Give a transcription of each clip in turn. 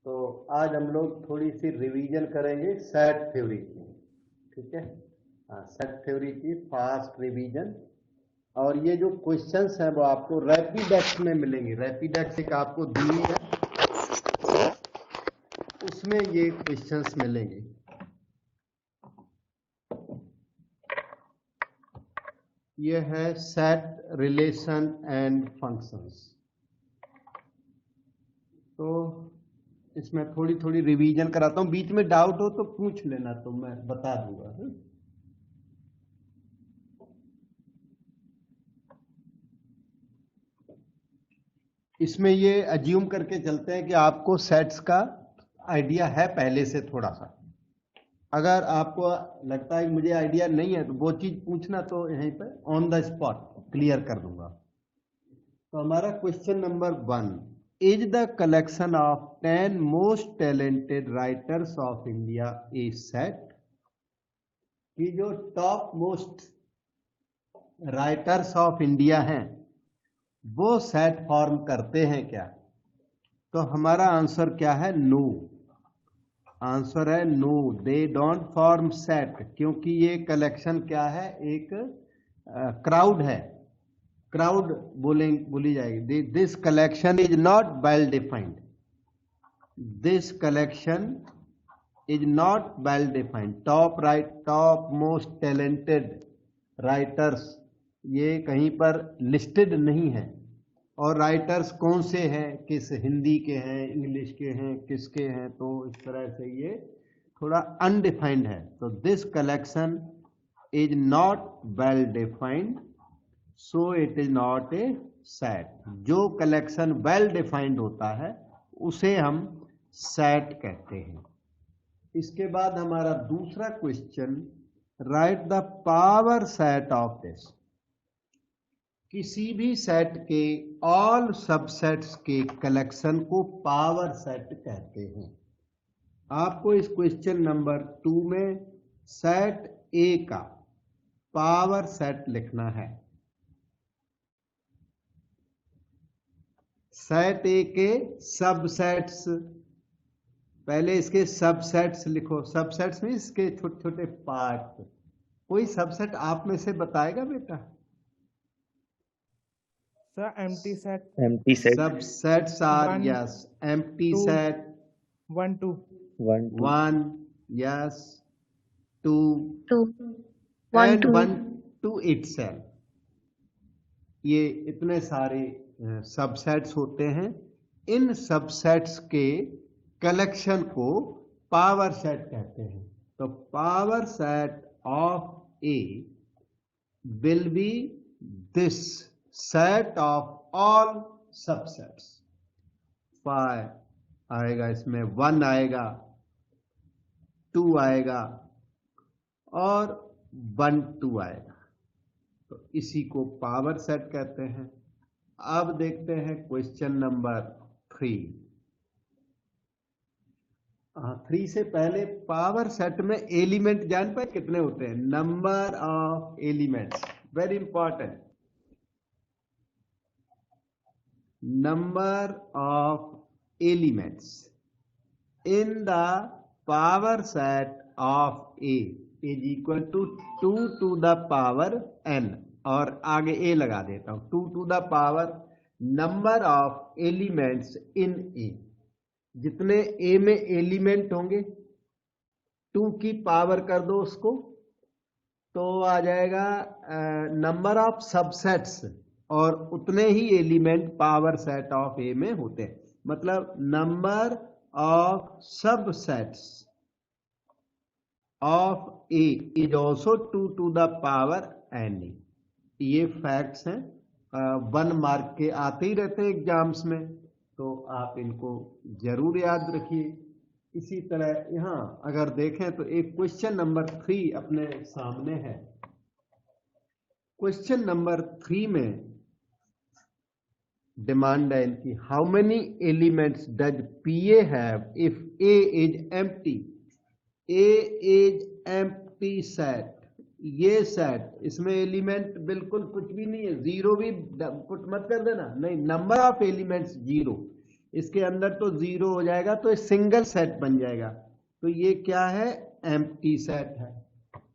तो आज हम लोग थोड़ी सी रिवीजन करेंगे सेट थ्योरी की। ठीक है, हाँ, सेट थ्योरी की फास्ट रिवीजन। और ये जो क्वेश्चंस हैं वो आपको रैपिडेक्स में मिलेंगे। रैपिडेक्स एक आपको दी है, उसमें ये क्वेश्चंस मिलेंगे। ये है सेट रिलेशन एंड फंक्शंस। तो इसमें थोड़ी थोड़ी रिवीजन कराता हूँ, बीच में डाउट हो तो पूछ लेना, तो मैं बता दूंगा। इसमें ये अज्यूम करके चलते हैं कि आपको सेट्स का आइडिया है पहले से थोड़ा सा। अगर आपको लगता है कि मुझे आइडिया नहीं है तो वो चीज पूछना, तो यहीं पर ऑन द स्पॉट क्लियर कर दूंगा। तो हमारा question number 1, is the collection of 10 most talented writers of India A set? कि जो top most writers of India हैं वो सेट फॉर्म करते हैं क्या? तो हमारा आंसर क्या है? नो। आंसर है no, they don't form set, क्योंकि ये कलेक्शन क्या है? एक क्राउड है। क्राउड बोली जाएगी। This collection is not well defined. This collection is not well defined. Top most talented writers ये कहीं पर लिस्टेड नहीं है। और राइटर्स कौन से हैं, किस हिंदी के हैं, इंग्लिश के हैं, किसके हैं, तो इस तरह से ये थोड़ा अनडिफाइंड है। तो this collection is not well defined, so it is not a set. जो कलेक्शन वेल डिफाइंड होता है उसे हम सेट कहते हैं। इसके बाद हमारा दूसरा question, right the power set of this. किसी भी सेट के ऑल सबसेट्स के कलेक्शन को पावर सेट कहते हैं। आपको इस क्वेश्चन नंबर 2 में सेट ए का पावर सेट लिखना है। सेट ए के सबसेट्स, पहले इसके सबसेट्स लिखो। सबसेट्स में इसके छोटे छोटे पार्ट। कोई सबसेट आप में से बताएगा बेटा? Sir, empty set. Empty set. Subsets are One, yes. Empty two. set 1, 2. 1, 2. 1 yes, 2 2 1 and 2 1 to itself। ये इतने सारे सबसेट्स होते हैं। इन सबसेट्स के कलेक्शन को पावर सेट कहते हैं। तो power set of A will be this set of all subsets. 5 आएगा, इसमें 1 आएगा, 2 आएगा और 1 2 आएगा। तो इसी को पावर सेट कहते हैं। अब देखते हैं क्वेश्चन नंबर 3। 3 से पहले पावर सेट में एलिमेंट जान पाए कितने होते हैं? Number of elements, very important. number of elements in the power set of A is equal to 2 to the power n, और आगे a लगा देता हूं, 2 to the power number of elements in A। जितने A में element होंगे 2 की power कर दो उसको, तो आ जाएगा नंबर ऑफ सबसेट्स, और उतने ही एलिमेंट पावर सेट ऑफ ए में होते हैं। मतलब number of subsets of A is also 2 to the power n। ये फैक्ट्स हैं, 1 मार्क के आते ही रहते हैं एग्जाम्स में, तो आप इनको जरूर याद रखिए। इसी तरह यहां अगर देखें तो एक क्वेश्चन नंबर 3 अपने सामने है। क्वेश्चन नंबर 3 में डिमांड है इनकी, how many elements does PA have if A is empty? A is empty set. ये सेट, इसमें एलिमेंट बिल्कुल कुछ भी नहीं है, जीरो भी पुट मत कर देना, नहीं, नंबर ऑफ एलिमेंट्स 0। इसके अंदर तो 0 हो जाएगा, तो सिंगल सेट बन जाएगा। तो ये क्या है, एम्प्टी सेट है।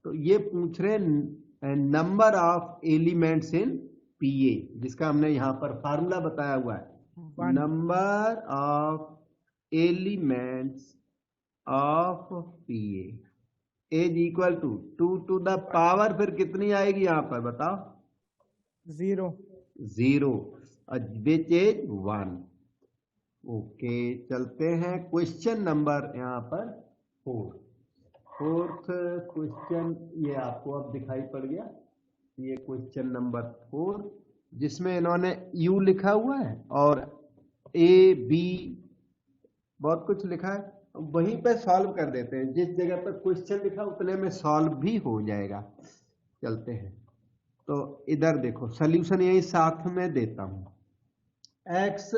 तो ये पूछ रहे number of elements in P A, जिसका हमने यहां पर फार्मूला बताया हुआ है, One. Number of elements of P A is equal to 2 to the power, फिर कितनी आएगी यहां पर बताओ, 0. 0, विच इज 1। ओके, चलते हैं क्वेश्चन नंबर यहाँ पर 4th क्वेश्चन, ये आपको अब दिखाई पड़ गया, ये क्वेश्चन नंबर 4, जिसमें इन्होंने यू लिखा हुआ है और ए बी बहुत कुछ लिखा है, वहीं पे सॉल्व कर देते हैं, जिस जगह पर क्वेश्चन लिखा उतने में सॉल्व भी हो जाएगा। चलते हैं, तो इधर देखो सॉल्यूशन यही साथ में देता हूं। x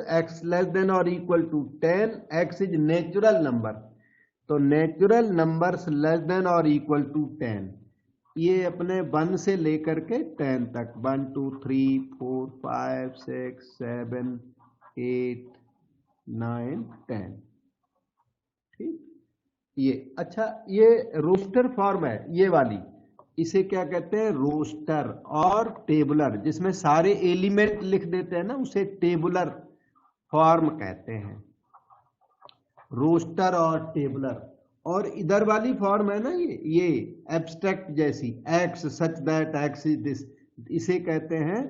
less than or equal to 10, x is natural number, तो natural numbers less than or equal to 10, ये अपने 1 से लेकर के 10 तक, 1 2 3 4 5 6 7 8 9 10, ठीक। ये अच्छा, ये रोस्टर फॉर्म है ये वाली, इसे क्या कहते हैं, रोस्टर और टेबुलर, जिसमें सारे एलिमेंट लिख देते हैं ना, उसे टेबुलर फॉर्म कहते हैं, रोस्टर और टेबुलर। और इधर वाली फॉर्म है ना, ये एब्स्ट्रैक्ट जैसी, x such that x is this, इसे कहते हैं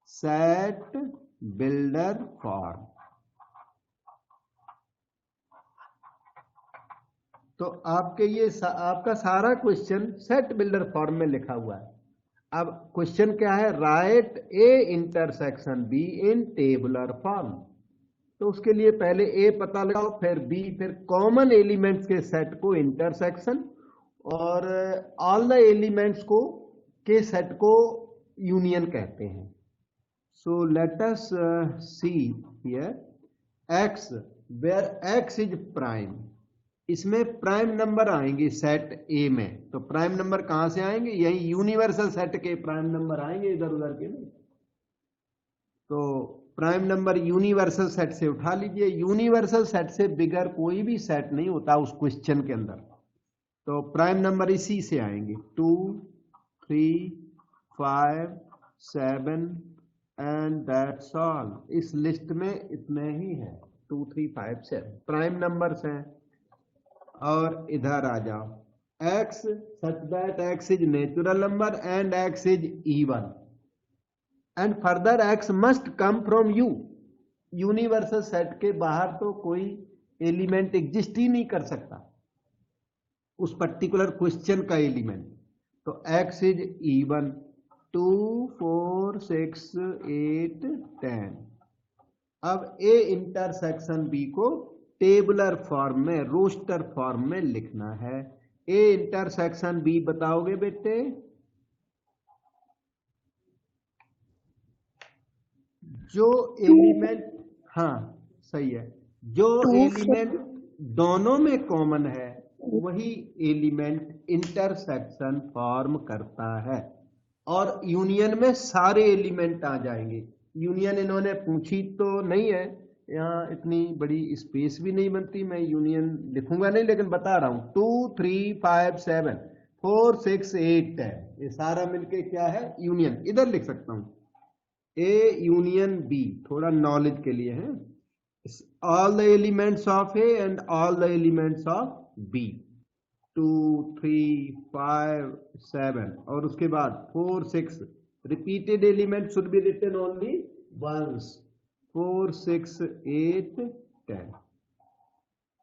सेट बिल्डर फॉर्म। तो आपके ये आपका सारा क्वेश्चन सेट बिल्डर फॉर्म में लिखा हुआ है। अब क्वेश्चन क्या है, right A intersection be in tabular form. तो उसके लिए पहले ए पता लगाओ, फिर बी, फिर कॉमन एलिमेंट्स के सेट को इंटरसेक्शन, और ऑल द एलिमेंट्स को के सेट को यूनियन कहते हैं। So let us see here X, where X is prime, इसमें प्राइम नंबर आएंगे सेट ए में, तो प्राइम नंबर कहां से आएंगे, यही यूनिवर्सल सेट के प्राइम नंबर आएंगे, इधर उधर के नहीं। तो प्राइम नंबर यूनिवर्सल सेट से उठा लीजिए, यूनिवर्सल सेट से बिगर कोई भी सेट नहीं होता उस क्वेश्चन के अंदर, तो प्राइम नंबर इसी से आएंगे, 2 3 5 7 एंड दैट्स ऑल। इस लिस्ट में इतने ही है, 2 3 5 7 प्राइम नंबर्स हैं। और इधर आ जाओ, x such that x is natural number and x is even, and further x must come from u। Universal set के बाहर तो कोई एलिमेंट एग्जिस्ट ही नहीं कर सकता, उस पर्टिकुलर क्वेश्चन का एलिमेंट। तो x इज even, 2 4 6 8 10। अब a इंटरसेक्शन b को टेबुलर फॉर्म में, रोस्टर फॉर्म में लिखना है। ए इंटरसेक्शन बी बताओगे बेटे, जो एलिमेंट, हाँ सही है, जो एलिमेंट दोनों में कॉमन है वही एलिमेंट इंटरसेक्शन फॉर्म करता है, और यूनियन में सारे एलिमेंट आ जाएंगे। यूनियन इन्होंने पूछी तो नहीं है, यहाँ इतनी बड़ी स्पेस भी नहीं बनती, मैं यूनियन लिखूंगा नहीं, लेकिन बता रहा हूं, 2 3 5 7 4 6 8 10, ये सारा मिलके क्या है, यूनियन। इधर लिख सकता हूं ए यूनियन बी, थोड़ा नॉलेज के लिए है, all the elements of A and all the elements of B, 2 3 5 7, और उसके बाद 4 6, repeated element should be written only once, 4 6 8 10।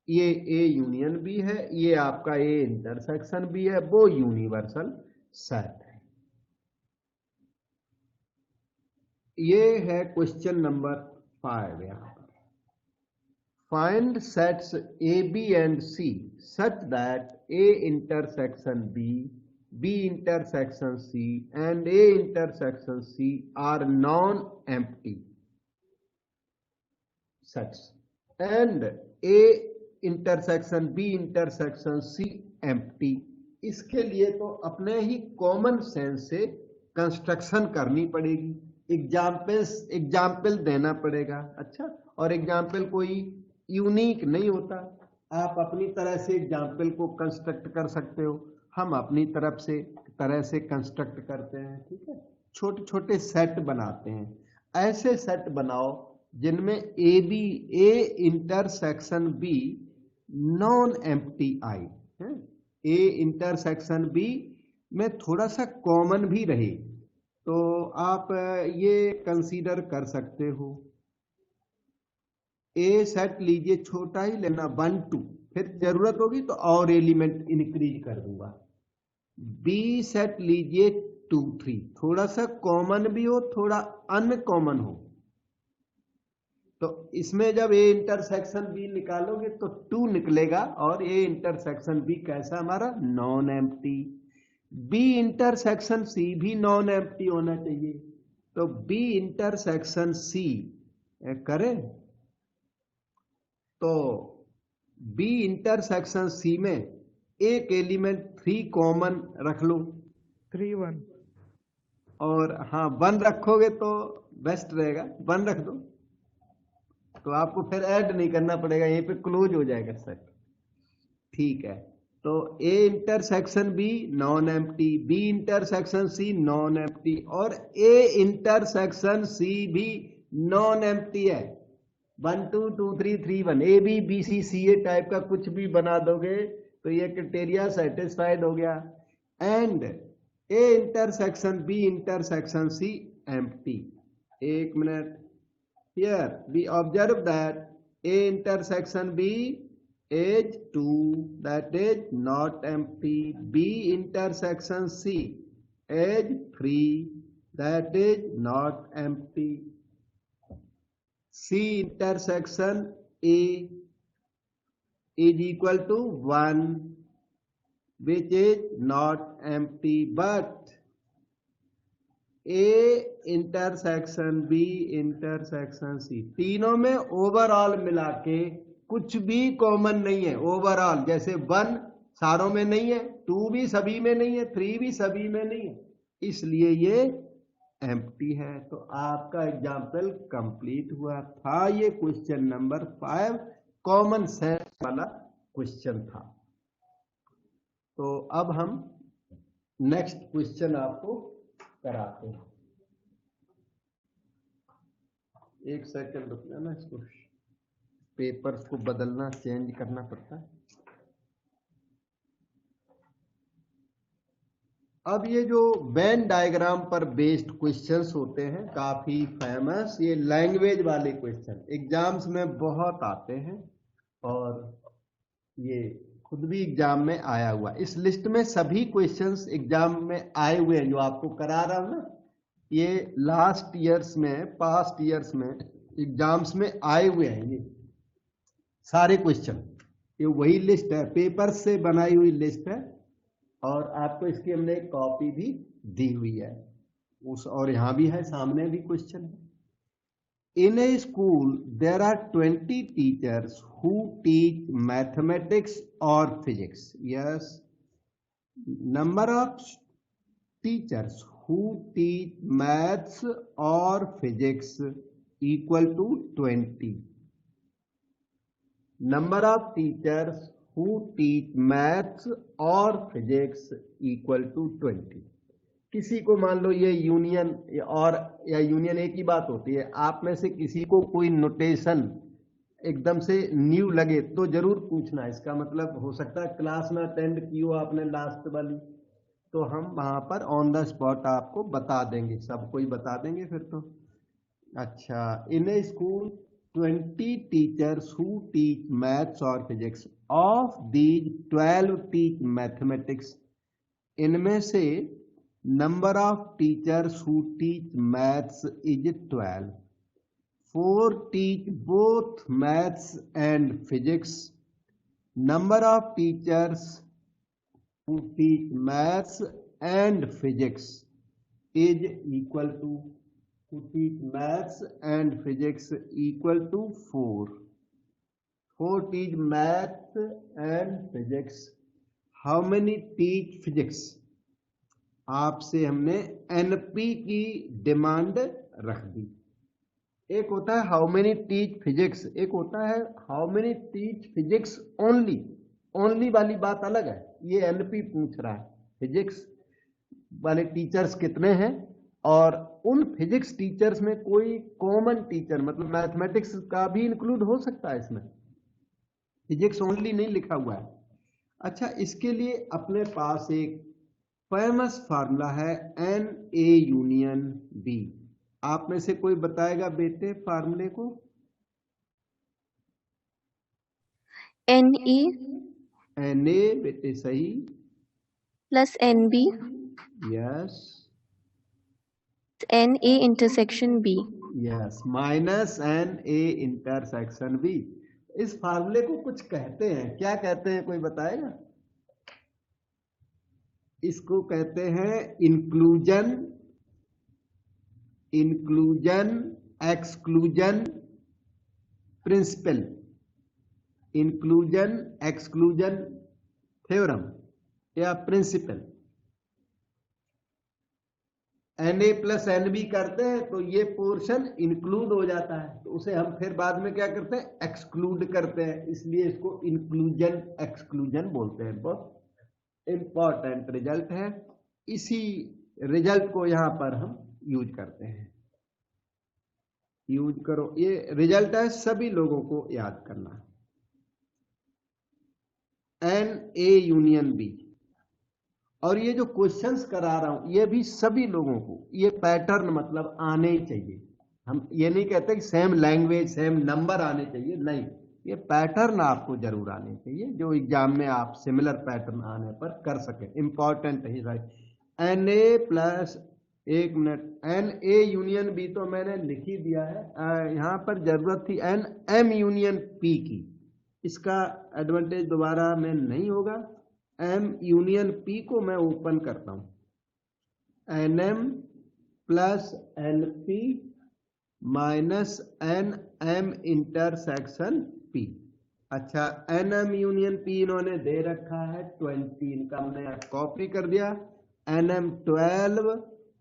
ये ए यूनियन भी है, ये आपका ए इंटरसेक्शन भी है, वो यूनिवर्सल सेट है। ये है क्वेश्चन नंबर 5। यहां पर find sets A B and C such that A intersection B, B intersection C and A intersection C are non empty sets and A intersection B intersection C empty। इसके लिए तो अपने ही common sense से construction करनी पड़ेगी। Example देना पड़ेगा। अच्छा, और एग्जाम्पल कोई यूनिक नहीं होता, आप अपनी तरह से एग्जाम्पल को कंस्ट्रक्ट कर सकते हो, हम अपनी तरह से कंस्ट्रक्ट करते हैं। ठीक है, छोटे छोटे सेट बनाते हैं। ऐसे सेट बनाओ जिनमें A intersection B non empty आई है, ए इंटरसेक्शन बी में थोड़ा सा कॉमन भी रहे, तो आप ये कंसीडर कर सकते हो। ए सेट लीजिए, छोटा ही लेना 1 2, फिर जरूरत होगी तो और एलिमेंट इंक्रीज कर दूंगा। बी सेट लीजिए 2 3, थोड़ा सा कॉमन भी हो थोड़ा अनकॉमन हो, तो इसमें जब ए इंटरसेक्शन बी निकालोगे तो 2 निकलेगा, और ए इंटरसेक्शन बी कैसा हमारा non empty. B intersection C भी नॉन एम्प्टी होना चाहिए, तो बी इंटरसेक्शन सी करें तो बी इंटरसेक्शन सी में एक एलिमेंट 3 कॉमन रख लो, 3 1 और हाँ 1 रखोगे तो बेस्ट रहेगा, 1 रख दो तो आपको फिर ऐड नहीं करना पड़ेगा, यहीं पे क्लोज हो जाएगा सेट। ठीक है, तो A intersection B non empty, B intersection C non empty, और ए इंटरसेक्शन सी भी नॉन एम्प्टी है। 1 2 2 3 3 1, A B B C C A type का कुछ भी बना दोगे तो ये क्राइटेरिया सेटिस्फाइड हो गया। And A intersection B intersection C empty. एक minute, here we observe that A intersection B is 2, that is not empty. B intersection C is 3, that is not empty. C intersection A is equal to 1, which is not empty, but A intersection B intersection C, तीनों में overall मिला के कुछ भी common नहीं है। Overall जैसे 1 सारों में नहीं है, 2 भी सभी में नहीं है, 3 भी सभी में नहीं है, इसलिए ये एम्प्टी है। तो आपका एग्जाम्पल कंप्लीट हुआ था। ये क्वेश्चन नंबर 5 कॉमन सेट वाला क्वेश्चन था। तो अब हम नेक्स्ट क्वेश्चन आपको कराते हैं। एक सेकंड रुक जाना, इसको पेपर्स को बदलना चेंज करना पड़ता है। अब ये जो वेन डायग्राम पर बेस्ड क्वेश्चंस होते हैं काफी फेमस, ये लैंग्वेज वाले क्वेश्चन एग्जाम्स में बहुत आते हैं, और ये खुद भी एग्जाम में आया हुआ। इस लिस्ट में सभी क्वेश्चंस एग्जाम में आए हुए हैं जो आपको करा रहा हूं ना, ये लास्ट ईयर्स में, पास्ट ईयर्स में एग्जाम्स में आए हुए हैं ये सारे क्वेश्चन। ये वही लिस्ट है, पेपर से बनाई हुई लिस्ट है, और आपको इसकी हमने एक कॉपी भी दी हुई है उस, और यहां भी है, सामने भी क्वेश्चन है। In a school, there are 20 teachers who teach mathematics or physics. Yes, number of teachers who teach maths or physics equal to 20. Number of teachers who teach maths or physics equal to 20. किसी को मान लो ये union और या union एक ही बात होती है, आप में से किसी को कोई नोटेशन एकदम से न्यू लगे तो जरूर पूछना। इसका मतलब हो सकता है क्लास में अटेंड की हो आपने लास्ट वाली, तो हम वहां पर ऑन द स्पॉट आपको बता देंगे, सबको ही बता देंगे फिर तो। अच्छा, in a school 20 teachers who teach maths और physics, of these 12 teach mathematics. इनमें से number of teachers who teach maths is 12. 4 teach both maths and physics. Number of teachers who teach maths and physics is equal to, who teach maths and physics equal to 4. 4 teach maths and physics. How many teach physics? आपसे हमने NP की demand रख दी। एक होता है how many teach physics, एक होता है how many teach physics only. Only वाली बात अलग है, ये एनपी पूछ रहा है फिजिक्स वाले टीचर्स कितने हैं, और उन फिजिक्स टीचर्स में कोई कॉमन टीचर मतलब मैथमेटिक्स का भी इंक्लूड हो सकता है इसमें, फिजिक्स ओनली नहीं लिखा हुआ है। अच्छा, इसके लिए अपने पास एक फेमस फार्मूला है एन ए यूनियन बी। आप में से कोई बताएगा बेटे फार्मूले को? NE एन ए बेटे सही, plus NB yes NA intersection B. Yes, minus N A intersection B. इस फार्मूले को कुछ कहते हैं, क्या कहते हैं कोई बताएगा? इसको कहते हैं inclusion, inclusion exclusion principle, inclusion exclusion theorem या principle. N A plus n B करते हैं तो ये पोर्शन इंक्लूड हो जाता है, तो उसे हम फिर बाद में क्या करते हैं, एक्सक्लूड करते हैं, इसलिए इसको इंक्लूजन एक्सक्लूजन बोलते हैं। बहुत इंपॉर्टेंट रिजल्ट है, इसी रिजल्ट को यहां पर हम यूज करते हैं। यूज करो, ये रिजल्ट है, सभी लोगों को याद करना है। एन ए यूनियन बी, और ये जो क्वेश्चंस करा रहा हूं ये भी सभी लोगों को, ये पैटर्न मतलब आने ही चाहिए। हम ये नहीं कहते कि सेम लैंग्वेज सेम नंबर आने चाहिए, नहीं, ये पैटर्न आपको जरूर आने चाहिए जो एग्जाम में आप सिमिलर पैटर्न आने पर कर सके, इंपॉर्टेंट है राइट। एन ए प्लस, एक minute, N A union B तो मैंने लिख ही दिया है, यहां पर जरूरत थी एन एम यूनियन पी की, इसका एडवांटेज दोबारा में नहीं होगा। एम यूनियन पी को मैं ओपन करता हूं, N M plus N P minus N M intersection P. अच्छा, एन एम यूनियन पी इन्होंने दे रखा है 20, इनका हमने कॉपी कर दिया। N M 12,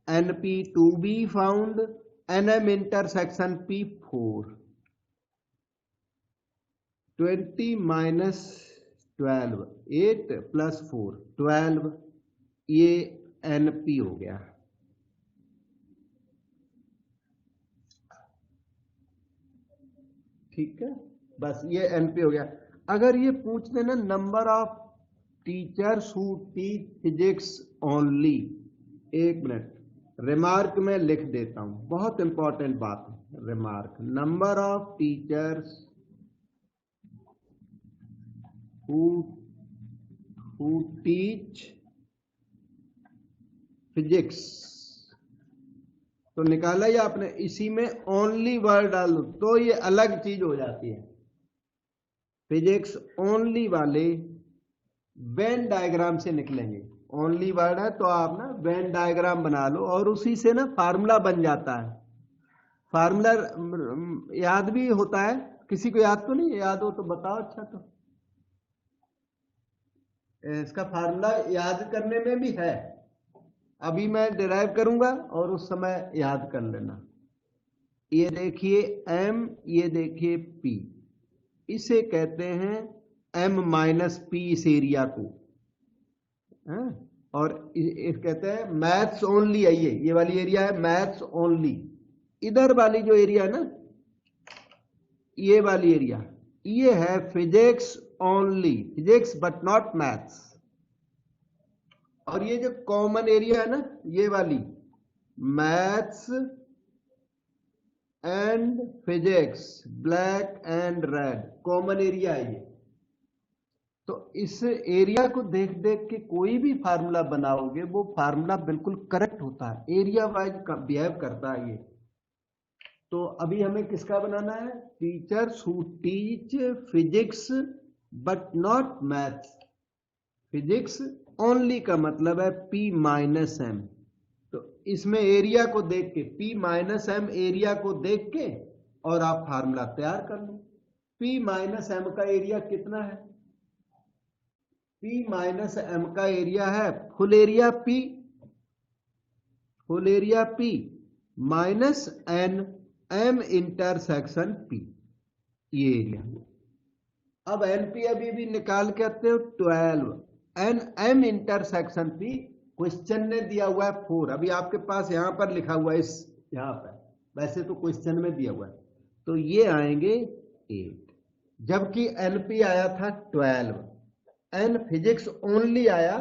N P to be found, N M intersection P 4। 20 minus 12, 8 plus 4 12, ये एन पी हो गया। ठीक है, बस ये एनपी हो गया। अगर ये पूछ देना number of teachers who teach physics only, एक मिनट, रिमार्क में लिख देता हूं, बहुत इंपॉर्टेंट बात है remark. Number of teachers who teach physics, तो निकाला ही आपने, इसी में ओनली वर्ड डाल दो तो ये अलग चीज हो जाती है। फिजिक्स ओनली वाले वेन डायग्राम से निकलेंगे, ओनली वर्ड है तो आप ना वेन डायग्राम बना लो और उसी से ना फार्मूला बन जाता है। फार्मूला याद भी होता है, किसी को याद तो नहीं, याद हो तो बताओ। अच्छा, तो इसका फार्मूला याद करने में भी है, अभी मैं डिराइव करूंगा और उस समय याद कर लेना। ये देखिए एम, ये देखिए पी, इसे कहते हैं एम माइनस पी, इस एरिया को है? और इस कहते हैं मैथ्स ओनली है, ये वाली एरिया है मैथ्स ओनली। इधर वाली जो एरिया है ना, ये वाली एरिया, ये है physics only, physics but not maths. और ये जो कॉमन एरिया है ना, ये वाली maths and physics, black and red, common area है ये। तो इस एरिया को देख देख के कोई भी फार्मूला बनाओगे वो फार्मूला बिल्कुल करेक्ट होता है, एरिया वाइज बिहेव करता है ये। तो अभी हमें किसका बनाना है, teachers who teach physics but not maths. Physics only का मतलब है P माइनस एम, तो इसमें एरिया को देख के P माइनस एम एरिया को देख के और आप फार्मूला तैयार कर लो। P माइनस एम का एरिया कितना है, P माइनस एम का एरिया है full area P, full area P minus N M intersection P, ये एरिया। अब एनपी अभी भी निकाल के आते हो 12, N M intersection P question ने दिया हुआ है 4, अभी आपके पास यहां पर लिखा हुआ है, इस यहां पर वैसे तो क्वेश्चन में दिया हुआ है, तो ये आएंगे 8, जबकि एनपी आया था 12, एन फिजिक्स ओनली आया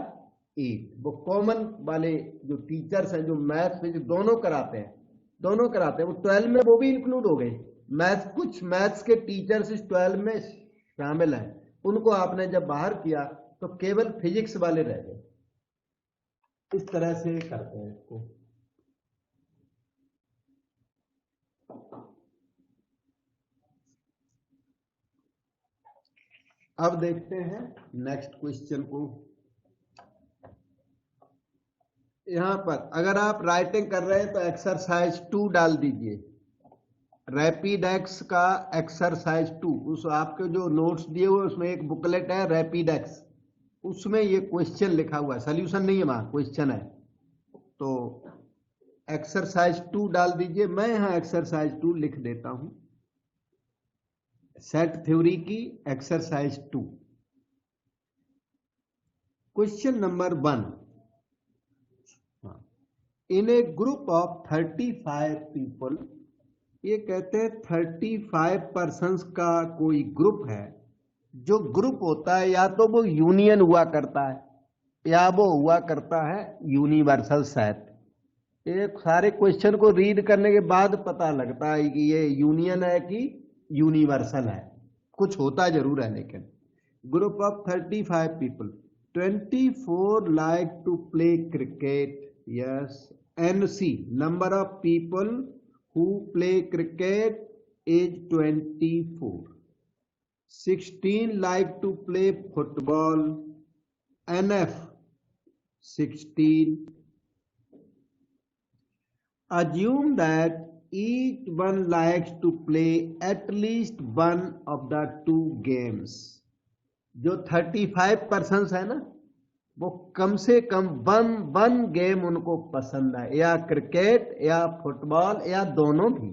8। वो कॉमन वाले जो टीचर्स हैं जो मैथ फिजिक्स दोनों कराते हैं वो 12 में वो भी इंक्लूड हो गए। कुछ मैथ्स के टीचर्स इस 12 में शामिल हैं, उनको आपने जब बाहर किया तो केवल फिजिक्स वाले रह गए। इस तरह से करते हैं इसको। अब देखते हैं नेक्स्ट क्वेश्चन को। यहां पर अगर आप राइटिंग कर रहे हैं तो एक्सरसाइज 2 डाल दीजिए, रैपिड एक्स का एक्सरसाइज 2। उस आपके जो नोट्स दिए हुए उसमें एक बुकलेट है रैपिड एक्स, उसमें ये क्वेश्चन लिखा हुआ है, सोल्यूशन नहीं है वहां, क्वेश्चन है। तो एक्सरसाइज 2 डाल दीजिए। मैं यहां एक्सरसाइज 2 लिख देता हूं, सेट थ्योरी की exercise 2। Question number 1, in A group of 35 people, ये कहते हैं 35 पर्सन्स का कोई ग्रुप है। जो ग्रुप होता है या तो वो यूनियन हुआ करता है या वो हुआ करता है यूनिवर्सल सेट। एक सारे क्वेश्चन को रीड करने के बाद पता लगता है कि ये यूनियन है कि यूनिवर्सल है, कुछ होता जरूर है। लेकिन group of 35 people, 24 like to play cricket, yes, and see number of people who play cricket is 24. 16 like to play football, NF 16. Assume that each one likes to play at least one of the 2 games. जो 35 persons है ना, वो कम से कम one game उनको पसंद है, या cricket या फुटबॉल या दोनों भी।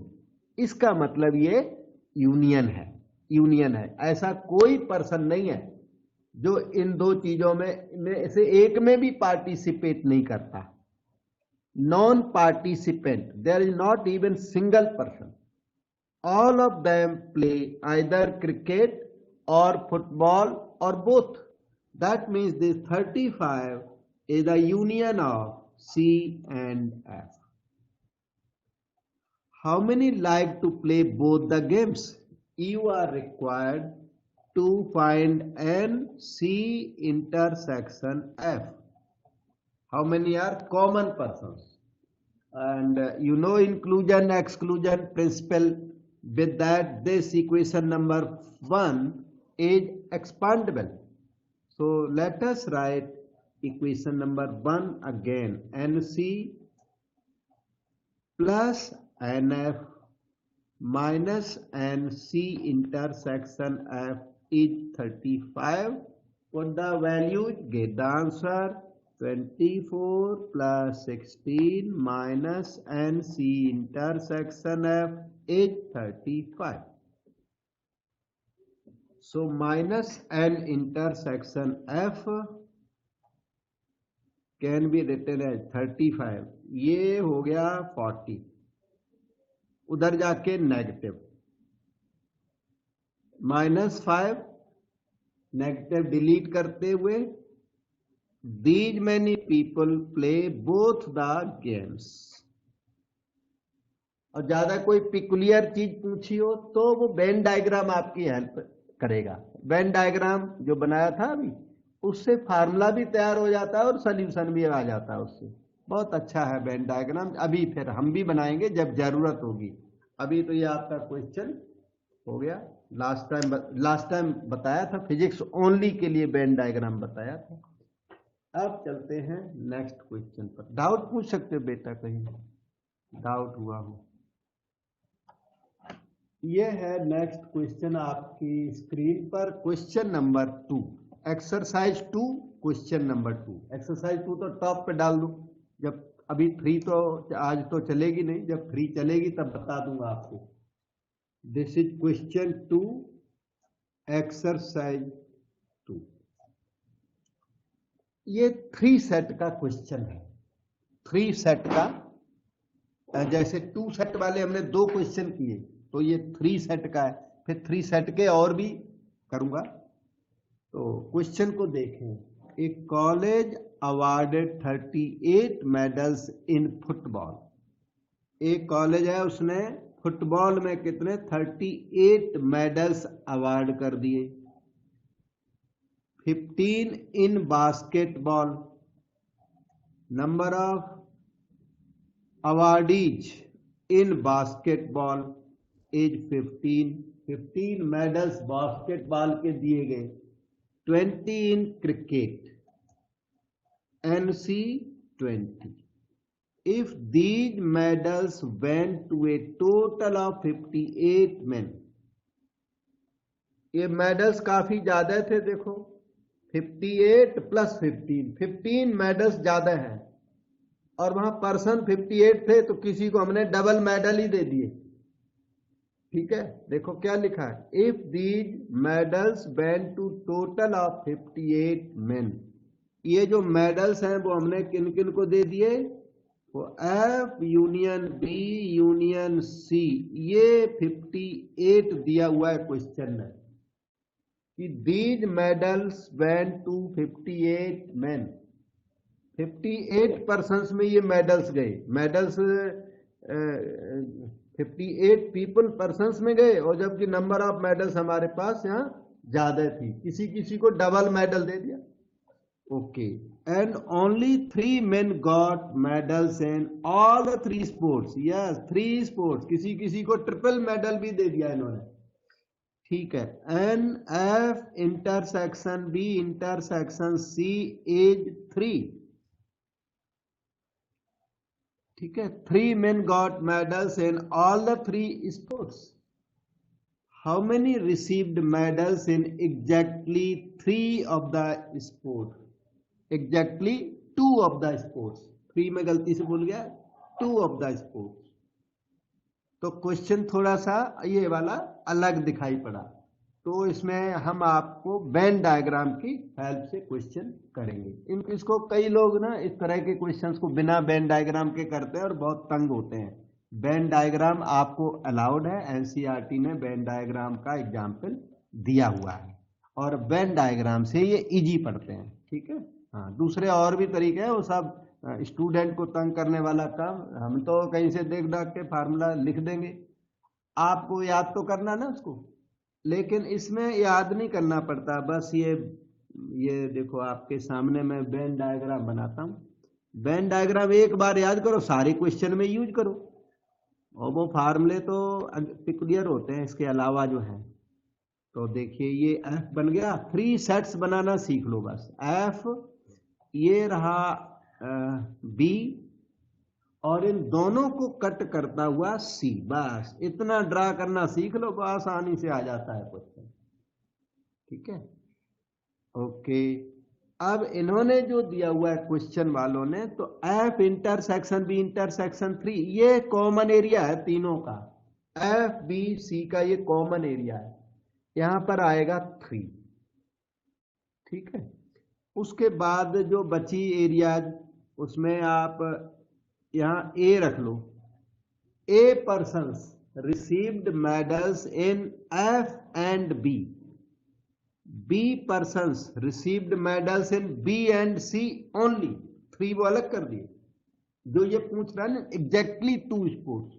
इसका मतलब ये यूनियन है। ऐसा कोई पर्सन नहीं है जो इन 2 चीजों में से एक में भी पार्टिसिपेट नहीं करता। Non participant, there is not even single person, all of them play either cricket or football or both. That means this 35 is the union of C and F. How many like to play both the games? You are required to find N C intersection F. How many are common persons? And you know inclusion exclusion principle. With that, this equation number 1 is expandable. So let us write equation number 1 again. NC plus NF minus NC intersection F is 35. Put the values, get the answer. 24 plus 16 minus NC intersection F is 35. So minus N intersection F can be written as 35. ये हो गया 40, उधर जाके negative, -5 negative delete करते हुए, these many people play both the games। और ज्यादा कोई पिकुलियर चीज पूछी हो तो वो वेन डायग्राम आपकी हेल्प करेगा। वेन डायग्राम जो बनाया था अभी, उससे फार्मूला भी तैयार हो जाता है और सोल्यूशन भी आ जाता है उससे। बहुत अच्छा है वेन डायग्राम। अभी फिर हम भी बनाएंगे जब जरूरत होगी। अभी तो ये आपका क्वेश्चन हो गया। लास्ट टाइम बताया था, फिजिक्स ओनली के लिए वेन डायग्राम बताया था। अब चलते हैं नेक्स्ट क्वेश्चन पर। डाउट पूछ सकते हो बेटा, कहीं डाउट हुआ हो। ये है नेक्स्ट क्वेश्चन आपकी स्क्रीन पर, question number 2, exercise 2, question number 2। Exercise 2 तो टॉप पे डाल दो, जब अभी 3 तो आज तो चलेगी नहीं, जब 3 चलेगी तब बता दूंगा आपको। This is question 2 exercise 2। ये 3 सेट का क्वेश्चन है। 3 सेट का, जैसे 2 सेट वाले हमने 2 क्वेश्चन किए, तो ये 3 सेट का है। फिर 3 सेट के और भी करूंगा। तो क्वेश्चन को देखें। एक college awarded 38 medals in football. एक कॉलेज है, उसने फुटबॉल में कितने 38 मेडल्स अवार्ड कर दिए। 15 in basketball. Number of awardees in basketball is 15। 15 medals basketball के दिए गए। 20 in cricket, NC 20. If these medals went to a total of 58 men, ये मेडल्स काफी ज्यादा थे। देखो 58 प्लस 15 मेडल्स ज्यादा हैं, और वहां पर्सन 58 थे, तो किसी को हमने डबल मेडल ही दे दिए। ठीक है, देखो क्या लिखा है। If these medals went to total of 58 men, ये जो मेडल्स हैं वो हमने किन किन को दे दिए, वो F union B union C, ये 58 दिया हुआ है क्वेश्चन में कि these medals went to 58 men. 58 persons में ये मेडल्स गए। मेडल्स 58 पीपल पर्सन्स में गए, और जबकि नंबर ऑफ मेडल्स हमारे पास यहाँ ज्यादा थी, किसी किसी को डबल मेडल दे दिया। Okay, and only 3 men got medals in all the 3 sports. Yes, 3 sports, किसी किसी को ट्रिपल मेडल भी दे दिया इन्होंने। ठीक है, N F intersection B intersection C is 3। ठीक है, 3 men got medals in all the 3 sports. How many received medals in exactly 3 of the sports? Exactly 2 of the sports. 3 में गलती से भूल गया, 2 of the sports. तो क्वेश्चन थोड़ा सा ये वाला अलग दिखाई पड़ा, तो इसमें हम आपको वेन डायग्राम की हेल्प से क्वेश्चन करेंगे। इसको कई लोग ना इस तरह के क्वेश्चंस को बिना वेन डायग्राम के करते हैं और बहुत तंग होते हैं। वेन डायग्राम आपको अलाउड है, NCERT ने वेन डायग्राम का एग्जाम्पल दिया हुआ है, और वेन डायग्राम से ये इजी पढ़ते हैं। ठीक है, हाँ, दूसरे और भी तरीके हैं, वो सब स्टूडेंट को तंग करने वाला काम। हम तो कहीं से देख दाख के फार्मूला लिख देंगे, आपको याद तो करना ना उसको, लेकिन इसमें याद नहीं करना पड़ता। बस ये देखो आपके सामने मैं वेन डायग्राम बनाता हूं। वेन डायग्राम एक बार याद करो, सारे क्वेश्चन में यूज करो, और वो फार्मूले तो क्लियर होते हैं इसके अलावा जो है। तो देखिए ये F बन गया। 3 सेट्स बनाना सीख लो बस। F, ये रहा B, और इन दोनों को कट करता हुआ C। बस इतना ड्रा करना सीख लो, बस आसानी से आ जाता है क्वेश्चन। ठीक है, ओके। अब इन्होंने जो दिया हुआ है क्वेश्चन वालों ने, तो F इंटरसेक्शन B इंटरसेक्शन 3, ये कॉमन एरिया है तीनों का। F B C का ये कॉमन एरिया है, यहां पर आएगा 3। ठीक है, उसके बाद जो बची एरिया, उसमें आप यहां A रख लो। A persons received medals in F and B. B persons received medals in B and C only. 3 वो अलग कर दिए। जो ये पूछ रहा है ना एग्जैक्टली 2 स्पोर्ट्स,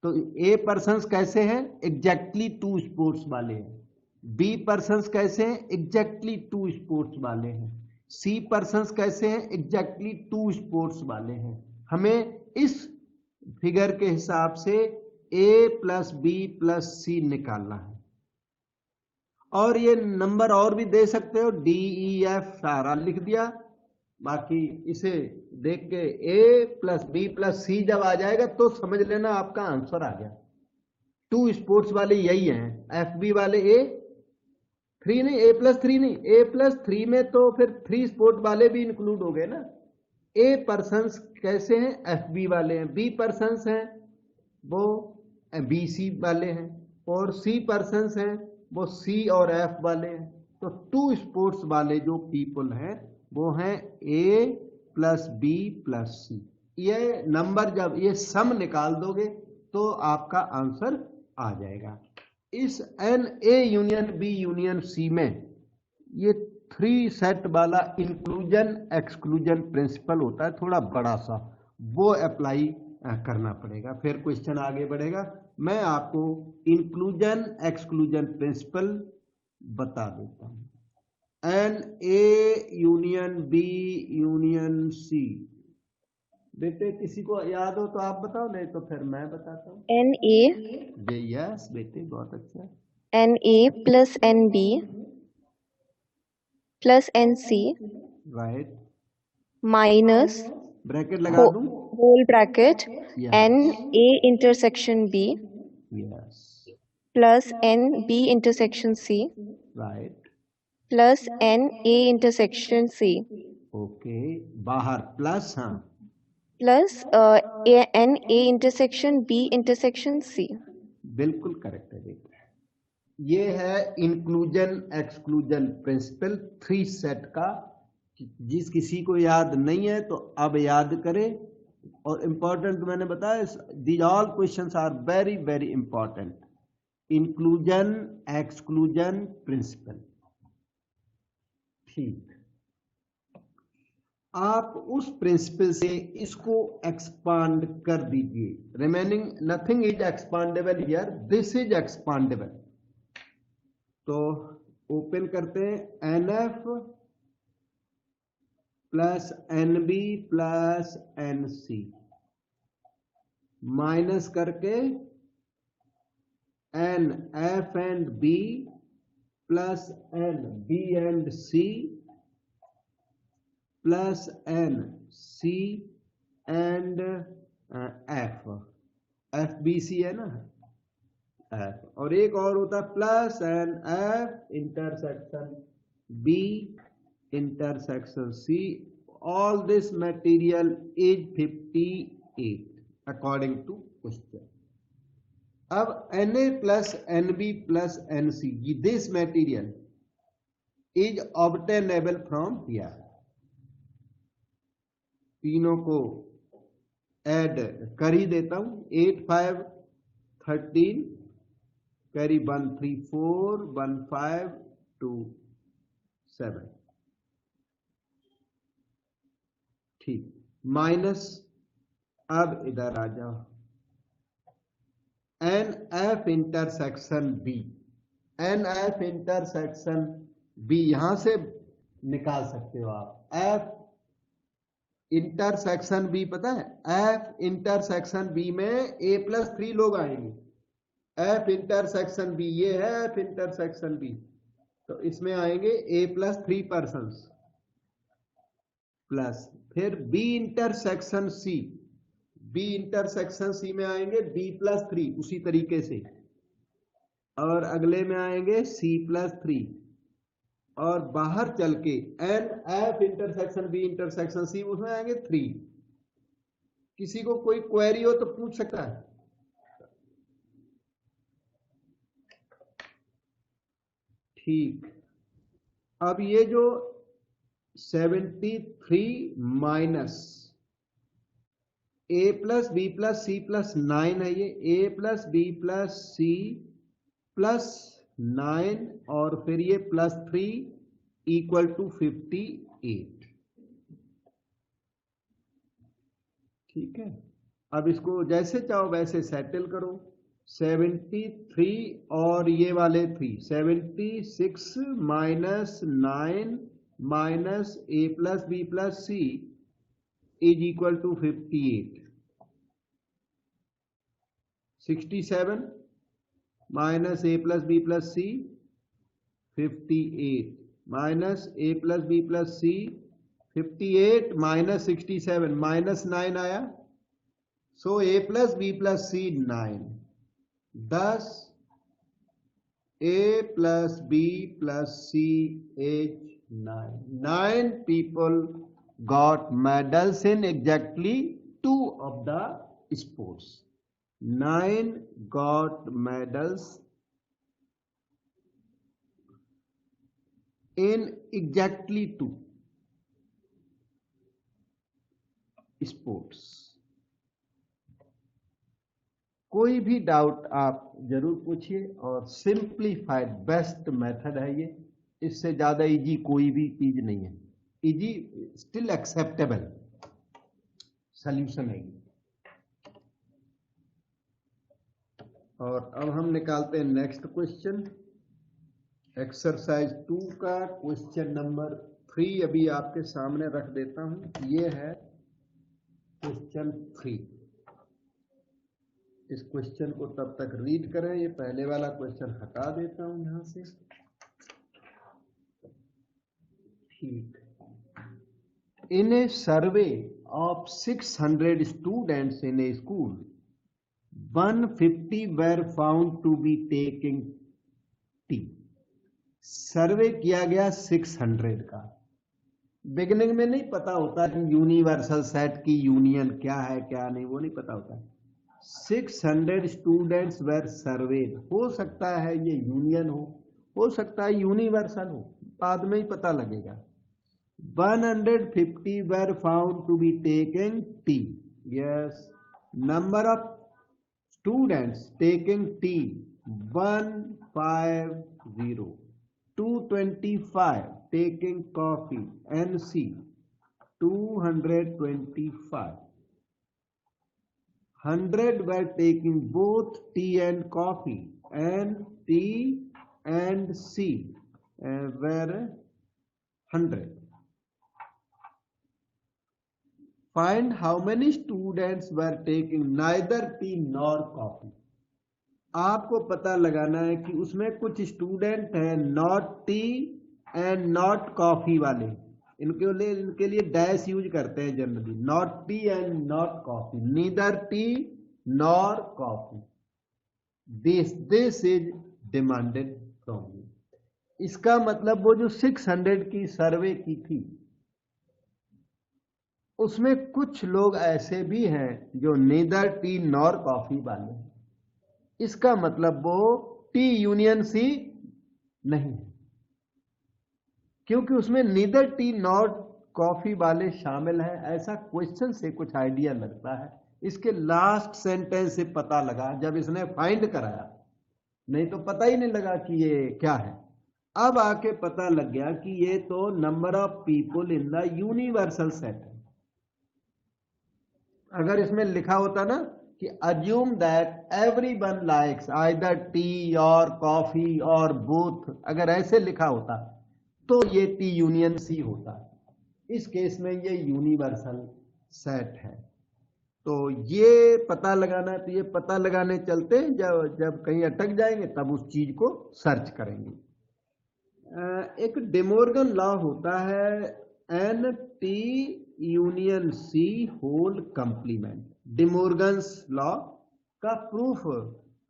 तो A persons कैसे हैं, एग्जैक्टली 2 स्पोर्ट्स वाले हैं। B persons कैसे हैं, एग्जैक्टली 2 स्पोर्ट्स वाले हैं। C persons कैसे हैं, एग्जैक्टली 2 स्पोर्ट्स वाले हैं। हमें इस फिगर के हिसाब से A plus B plus C निकालना है, और ये नंबर और भी दे सकते हो, D E F सारा लिख दिया। बाकी इसे देख के A plus B plus C जब आ जाएगा तो समझ लेना आपका आंसर आ गया। 2 स्पोर्ट्स वाले यही हैं। FB वाले A 3 नहीं, A प्लस 3 नहीं, A प्लस 3 में तो फिर 3 स्पोर्ट वाले भी इंक्लूड हो गए ना। ए पर्सन्स कैसे हैं, एफ बी वाले हैं, बी पर्सन्स हैं वो बी सी वाले हैं, और सी पर्सन्स हैं वो सी और एफ वाले हैं। तो टू स्पोर्ट्स वाले जो पीपल हैं वो हैं ए प्लस बी प्लस सी। ये नंबर जब ये सम निकाल दोगे तो आपका आंसर आ जाएगा। इस N A union B union C में ये 3 सेट वाला इंक्लूजन एक्सक्लूजन प्रिंसिपल होता है, थोड़ा बड़ा सा, वो अप्लाई करना पड़ेगा, फिर क्वेश्चन आगे बढ़ेगा। मैं आपको इंक्लूजन एक्सक्लूजन प्रिंसिपल बता देता हूं। N A union B union C, बेटे किसी को याद हो तो आप बताओ, नहीं तो फिर मैं बताता हूँ। NA यस बेटे बहुत अच्छा। NA plus NB plus NC right, minus bracket लगा दूं, whole bracket Yeah. NA intersection B yes, plus NB intersection C right, plus NA intersection C okay, बाहर प्लस, हाँ plus NA intersection B intersection C. बिल्कुल correct है बेटा। ये है inclusion exclusion principal 3 set का। जिस किसी को याद नहीं है तो अब याद करें, और इंपॉर्टेंट मैंने बताया, these all questions are very very important. Inclusion exclusion principle, ठीक। आप उस प्रिंसिपल से इसको एक्सपांड कर दीजिए। Remaining nothing is expandable here, this is expandable. तो ओपन करते हैं, n F plus n B plus n C minus करके n F and B plus n B and C plus n C and F, F B C है ना F, और एक और होता है plus n F intersection B intersection C. All this material is 58 according to question. अब n A plus n B plus n C, this material is obtainable from here. तीनों को ऐड कर ही देता हूं, 8 5 13 कैरी 1 3 4 1 5 2 7, ठीक, माइनस। अब इधर आ जाओ, N F intersection B, N F intersection B यहां से निकाल सकते हो आप। एफ इंटरसेक्शन बी पता है, एफ इंटरसेक्शन बी में ए प्लस 3 लोग आएंगे। एफ इंटरसेक्शन बी ये है, एफ इंटरसेक्शन बी, तो इसमें आएंगे ए प्लस 3 पर्सन प्लस, फिर B intersection C, B intersection C में आएंगे बी प्लस 3 उसी तरीके से, और अगले में आएंगे सी प्लस 3, और बाहर चल के N F intersection B intersection C उसमें आएंगे 3। किसी को कोई क्वेरी हो तो पूछ सकता है। ठीक, अब ये जो 73 minus A plus B plus C plus 9 है, ये A plus B plus C plus 9 और फिर ये प्लस 3 इक्वल टू 58, ठीक है। अब इसको जैसे चाहो वैसे सेटल करो। 73 और ये वाले 3, 76 minus 9 minus A plus B plus C is equal to 58। 67 minus A plus B plus C 58 minus A plus B plus C 58 minus 67 minus 9 आया, so A plus B plus C 9, 10 A plus B plus C is 9 people got medals in exactly 2 of the sports. 9 got medals in exactly 2 sports. कोई भी doubt आप जरूर पूछिए, और simplified best method है ये, इससे ज्यादा इजी कोई भी चीज नहीं है। इजी स्टिल एक्सेप्टेबल सॉल्यूशन है ये। और अब हम निकालते हैं नेक्स्ट क्वेश्चन, एक्सरसाइज 2 का क्वेश्चन नंबर 3 अभी आपके सामने रख देता हूं। ये है क्वेश्चन 3। इस क्वेश्चन को तब तक रीड करें, ये पहले वाला क्वेश्चन हटा देता हूं यहां से। ठीक। In a survey of 600 students in a school, 150 were found to be taking tea. Survey किया गया 600 का। बिगिनिंग में नहीं पता होता कि यूनिवर्सल सेट की यूनियन क्या है क्या नहीं, वो नहीं पता होता। 600 स्टूडेंट्स वेर सर्वेड, हो सकता है ये यूनियन हो सकता है यूनिवर्सल हो, बाद में ही पता लगेगा। 150 were found to be taking tea. Yes, number of students taking tea 150. 225 taking coffee, NC 225. 100 were taking both tea and coffee, and T and C were 100. Find how many students were taking neither tea nor coffee. आपको पता लगाना है कि उसमें कुछ student हैं not T and not coffee वाले, इनके लिए डैश यूज करते हैं generally, not T and not coffee, neither T nor coffee, this is demanded from you. इसका मतलब वो जो 600 की सर्वे की थी उसमें कुछ लोग ऐसे भी हैं जो नीदर टी नॉर कॉफी वाले हैं। इसका मतलब वो टी यूनियन सी नहीं है, क्योंकि उसमें नीदर टी नॉर कॉफी वाले शामिल हैं, ऐसा क्वेश्चन से कुछ आइडिया लगता है। इसके लास्ट सेंटेंस से पता लगा जब इसने फाइंड कराया, नहीं तो पता ही नहीं लगा कि ये क्या है। अब आके पता लग गया कि ये तो number of people in the universal set है। अगर इसमें लिखा होता ना कि assume that everyone likes either tea और कॉफी और बोथ, अगर ऐसे लिखा होता तो ये टी यूनियन सी होता। इस केस में ये यूनिवर्सल सेट है। तो ये पता लगाना है, तो ये पता लगाने चलते हैं, जब कहीं अटक जाएंगे तब उस चीज को सर्च करेंगे। एक डिमोर्गन लॉ होता है n T union C whole complement. De Morgan's law का प्रूफ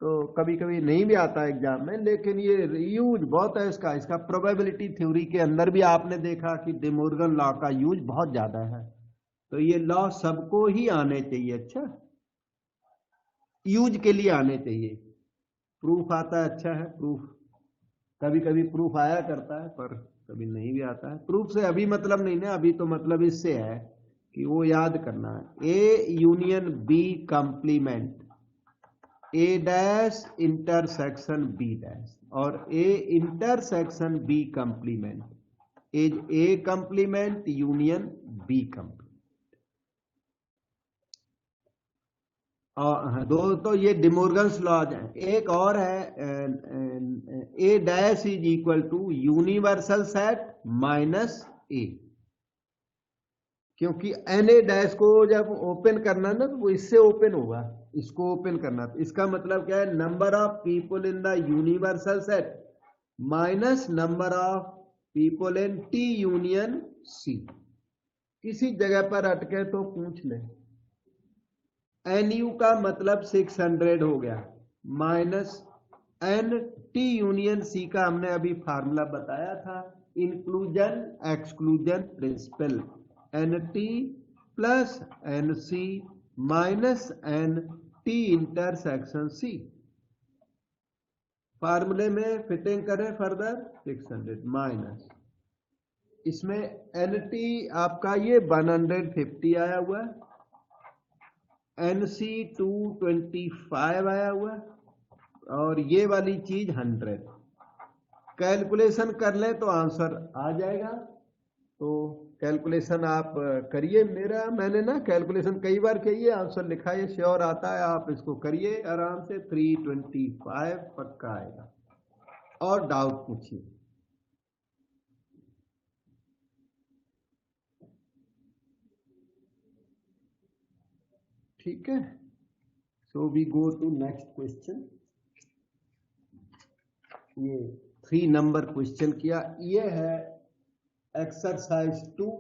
तो कभी कभी नहीं भी आता एग्जाम में, लेकिन ये यूज बहुत है इसका प्रोबेबिलिटी थ्योरी के अंदर भी आपने देखा कि डिमोर्गन लॉ का यूज बहुत ज्यादा है। तो ये लॉ सबको ही आने चाहिए, अच्छा यूज के लिए आने चाहिए। प्रूफ आता है, अच्छा है प्रूफ, कभी कभी प्रूफ आया करता है पर कभी नहीं भी आता है। प्रूफ से अभी मतलब नहीं ना, अभी तो मतलब इससे है कि वो याद करना है A union B complement A dash intersection B dash, और A intersection B complement is A complement union B complement. और दो तो ये डिमोर्गन्स लॉज है। एक और है A dash is equal to universal set minus A, क्योंकि एन ए डैश को जब ओपन करना ना तो वो इससे ओपन होगा, इसको ओपन करना। तो इसका मतलब क्या है, number of people in the universal set minus number of people in T union C. किसी जगह पर अटके तो पूछ ले। एन यू का मतलब 600 हो गया, minus N T union C का हमने अभी फार्मूला बताया था, inclusion exclusion principle. NT plus NC minus NT intersection C। फार्मूले में फिटिंग करें फर्दर 600 माइनस, इसमें NT आपका ये 150 आया हुआ है, NC 225 आया हुआ है, और ये वाली चीज 100। कैलकुलेशन कर लें तो आंसर आ जाएगा। तो कैलकुलेशन आप करिए, मैंने ना कैलकुलेशन कई बार किए, आंसर लिखा है, श्योर आता है, आप इसको करिए आराम से। 325 पक्का आएगा। और डाउट पूछिए। ठीक है, so we go to next question. ये 3 नंबर क्वेश्चन किया, ये है एक्सरसाइज 2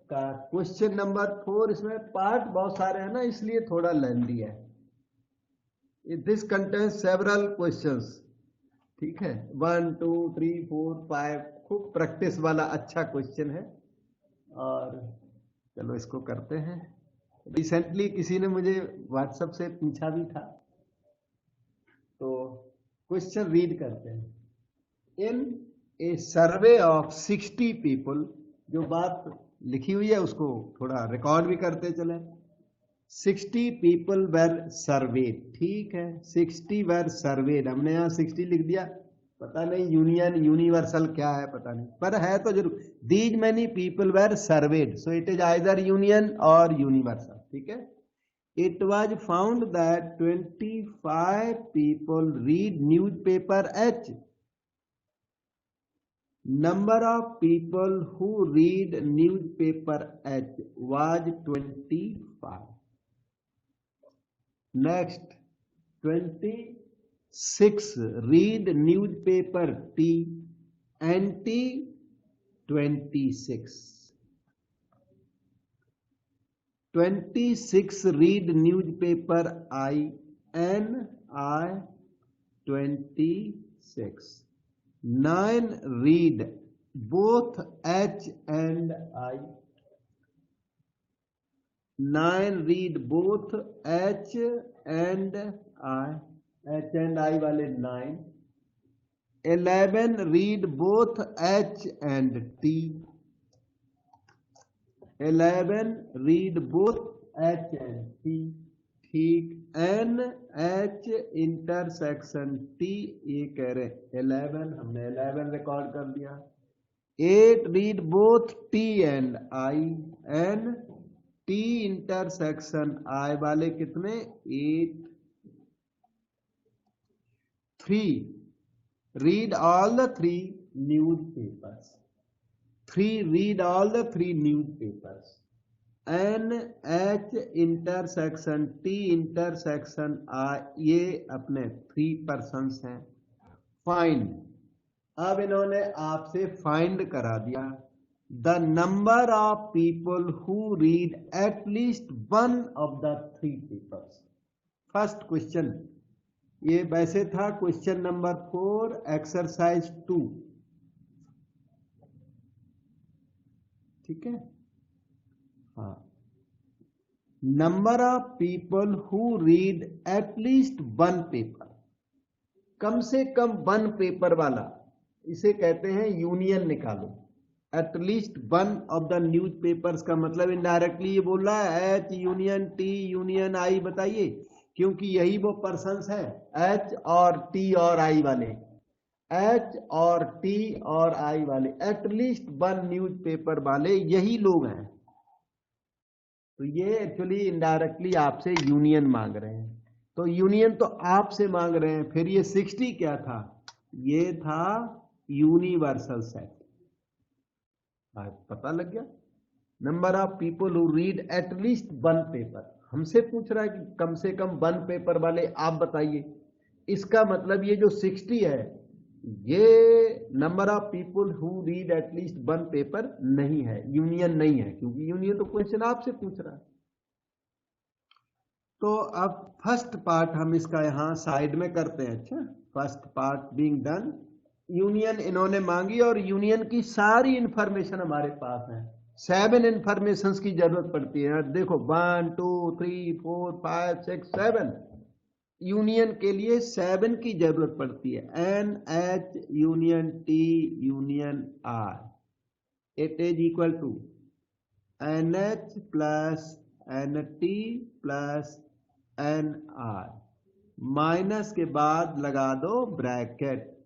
का क्वेश्चन नंबर 4। इसमें पार्ट बहुत सारे हैं ना, इसलिए थोड़ा लेंथी है। This contains several questions. ठीक है, 1 2 3 4 5 खूब प्रैक्टिस वाला अच्छा क्वेश्चन है। और चलो इसको करते हैं। रिसेंटली किसी ने मुझे व्हाट्सएप से पूछा भी था, तो क्वेश्चन रीड करते हैं। इन ए सर्वे ऑफ 60 पीपल, जो बात लिखी हुई है उसको थोड़ा रिकॉर्ड भी करते चले। 60 पीपल वेर सर्वेड। ठीक है, 60 वेर सर्वेड, हमने यहाँ 60 लिख दिया, पता नहीं यूनियन यूनिवर्सल क्या है, पता नहीं, पर है तो जरूर। These many people were surveyed, so it is either union or universal. ठीक है, it was found that 25 people read newspaper H. Number of people who read newspaper H was 25. Next, 26 read newspaper T and T 26. 26 read newspaper I and I 26. 9 read both H and I. 9 read both H and I. H and I वाले 9. 11 read both H and T. 11 read both H and T. ठीक, N H intersection T, ये कह रहे 11, हमने 11 record कर दिया। 8 read both T and I, and T intersection I वाले कितने 8। 3 read all the 3 newspapers। 3 read all the 3 newspapers. N H intersection T intersection I, ये अपने 3 persons हैं। फाइंड, अब इन्होंने आपसे फाइंड करा दिया the number of people who read at least one of the 3 papers. First question, ये वैसे था क्वेश्चन नंबर 4 एक्सरसाइज 2। ठीक है, हाँ, number of people who read at least 1 paper, कम से कम 1 पेपर वाला, इसे कहते हैं यूनियन निकालो। Eight least 1 of the news papers का मतलब इनडायरेक्टली ये बोल रहा है H union T union I। बताइए, क्योंकि यही वो पर्सन्स हैं, H और T और I वाले, H और T और I वाले, एटलीस्ट 1 न्यूज पेपर वाले यही लोग हैं। तो ये एक्चुअली इनडायरेक्टली आपसे यूनियन मांग रहे हैं। तो यूनियन तो आपसे मांग रहे हैं, फिर ये 60 क्या था, ये था यूनिवर्सल सेट। पता लग गया। Number of people who read at least 1 paper, हमसे पूछ रहा है कि कम से कम 1 पेपर वाले आप बताइए। इसका मतलब ये जो 60 है, ये number of people who read at least 1 paper नहीं है, यूनियन नहीं है, क्योंकि यूनियन तो क्वेश्चन आपसे पूछ रहा है। तो अब फर्स्ट पार्ट हम इसका यहां साइड में करते हैं। अच्छा, first part being done. Union इन्होंने मांगी और यूनियन की सारी इंफॉर्मेशन हमारे पास है। 7 इंफॉर्मेशन की जरूरत पड़ती है। देखो 1 2 3 4 5 6 7 यूनियन के लिए 7 की जरूरत पड़ती है। N H union T union R it is equal to N H plus N T plus N R, minus के बाद लगा दो bracket,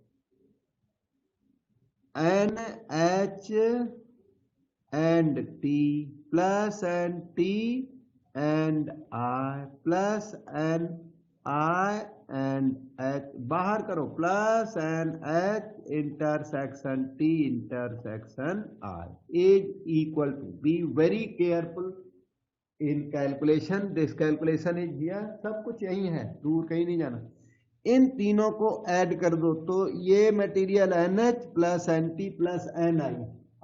N H and T plus N T and I plus N I and H, बाहर करो, plus N H intersection T intersection I is equal to, be very careful in calculation, this calculation is here, सब कुछ यही है, दूर कहीं नहीं जाना। इन तीनों को ऐड कर दो तो ये material n H plus N T plus N I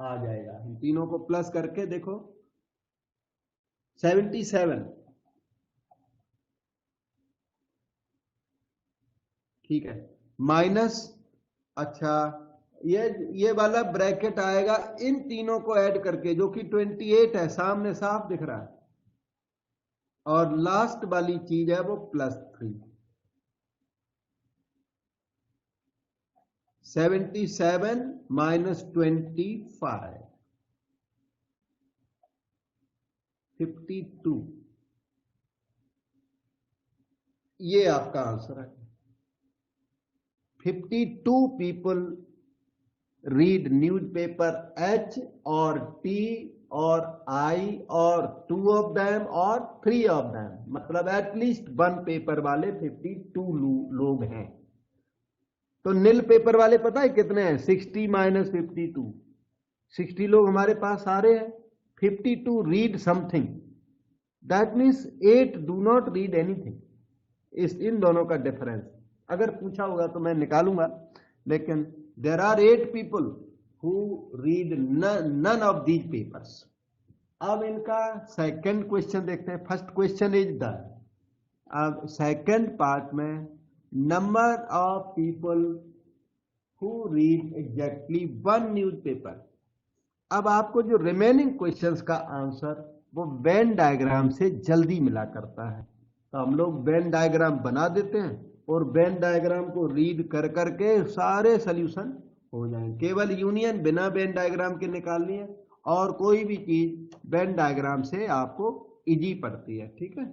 आ जाएगा। इन तीनों को प्लस करके देखो 77, ठीक है, माइनस, अच्छा ये वाला ब्रैकेट आएगा इन तीनों को ऐड करके जो कि 28 है, सामने साफ दिख रहा है, और लास्ट वाली चीज है वो +3। 77 माइनस 25 52, ये आपका आंसर है। 52 पीपल रीड न्यूज़पेपर एच और टी और आई और 2 ऑफ देम और 3 ऑफ देम, मतलब एटलीस्ट 1 पेपर वाले 52 लोग हैं। तो नील पेपर वाले पता है कितने हैं? 60 माइनस 52, 60 लोग हमारे पास आ रहे हैं। 52 read something, that means 8 do not read anything. इस इन दोनों का डिफरेंस अगर पूछा होगा तो मैं निकालूंगा, लेकिन there are 8 people who read none of these papers. अब इनका सेकंड क्वेश्चन देखते हैं। फर्स्ट क्वेश्चन इज द, अब सेकंड पार्ट में number of people who read exactly 1 newspaper. अब आपको जो रिमेनिंग क्वेश्चंस का आंसर वो वेन डायग्राम से जल्दी मिला करता है, तो हम लोग वेन डायग्राम बना देते हैं और वेन डायग्राम को रीड कर करके सारे सॉल्यूशन हो जाएंगे। केवल यूनियन बिना वेन डायग्राम के निकालनी है, और कोई भी चीज वेन डायग्राम से आपको इजी पड़ती है, ठीक है।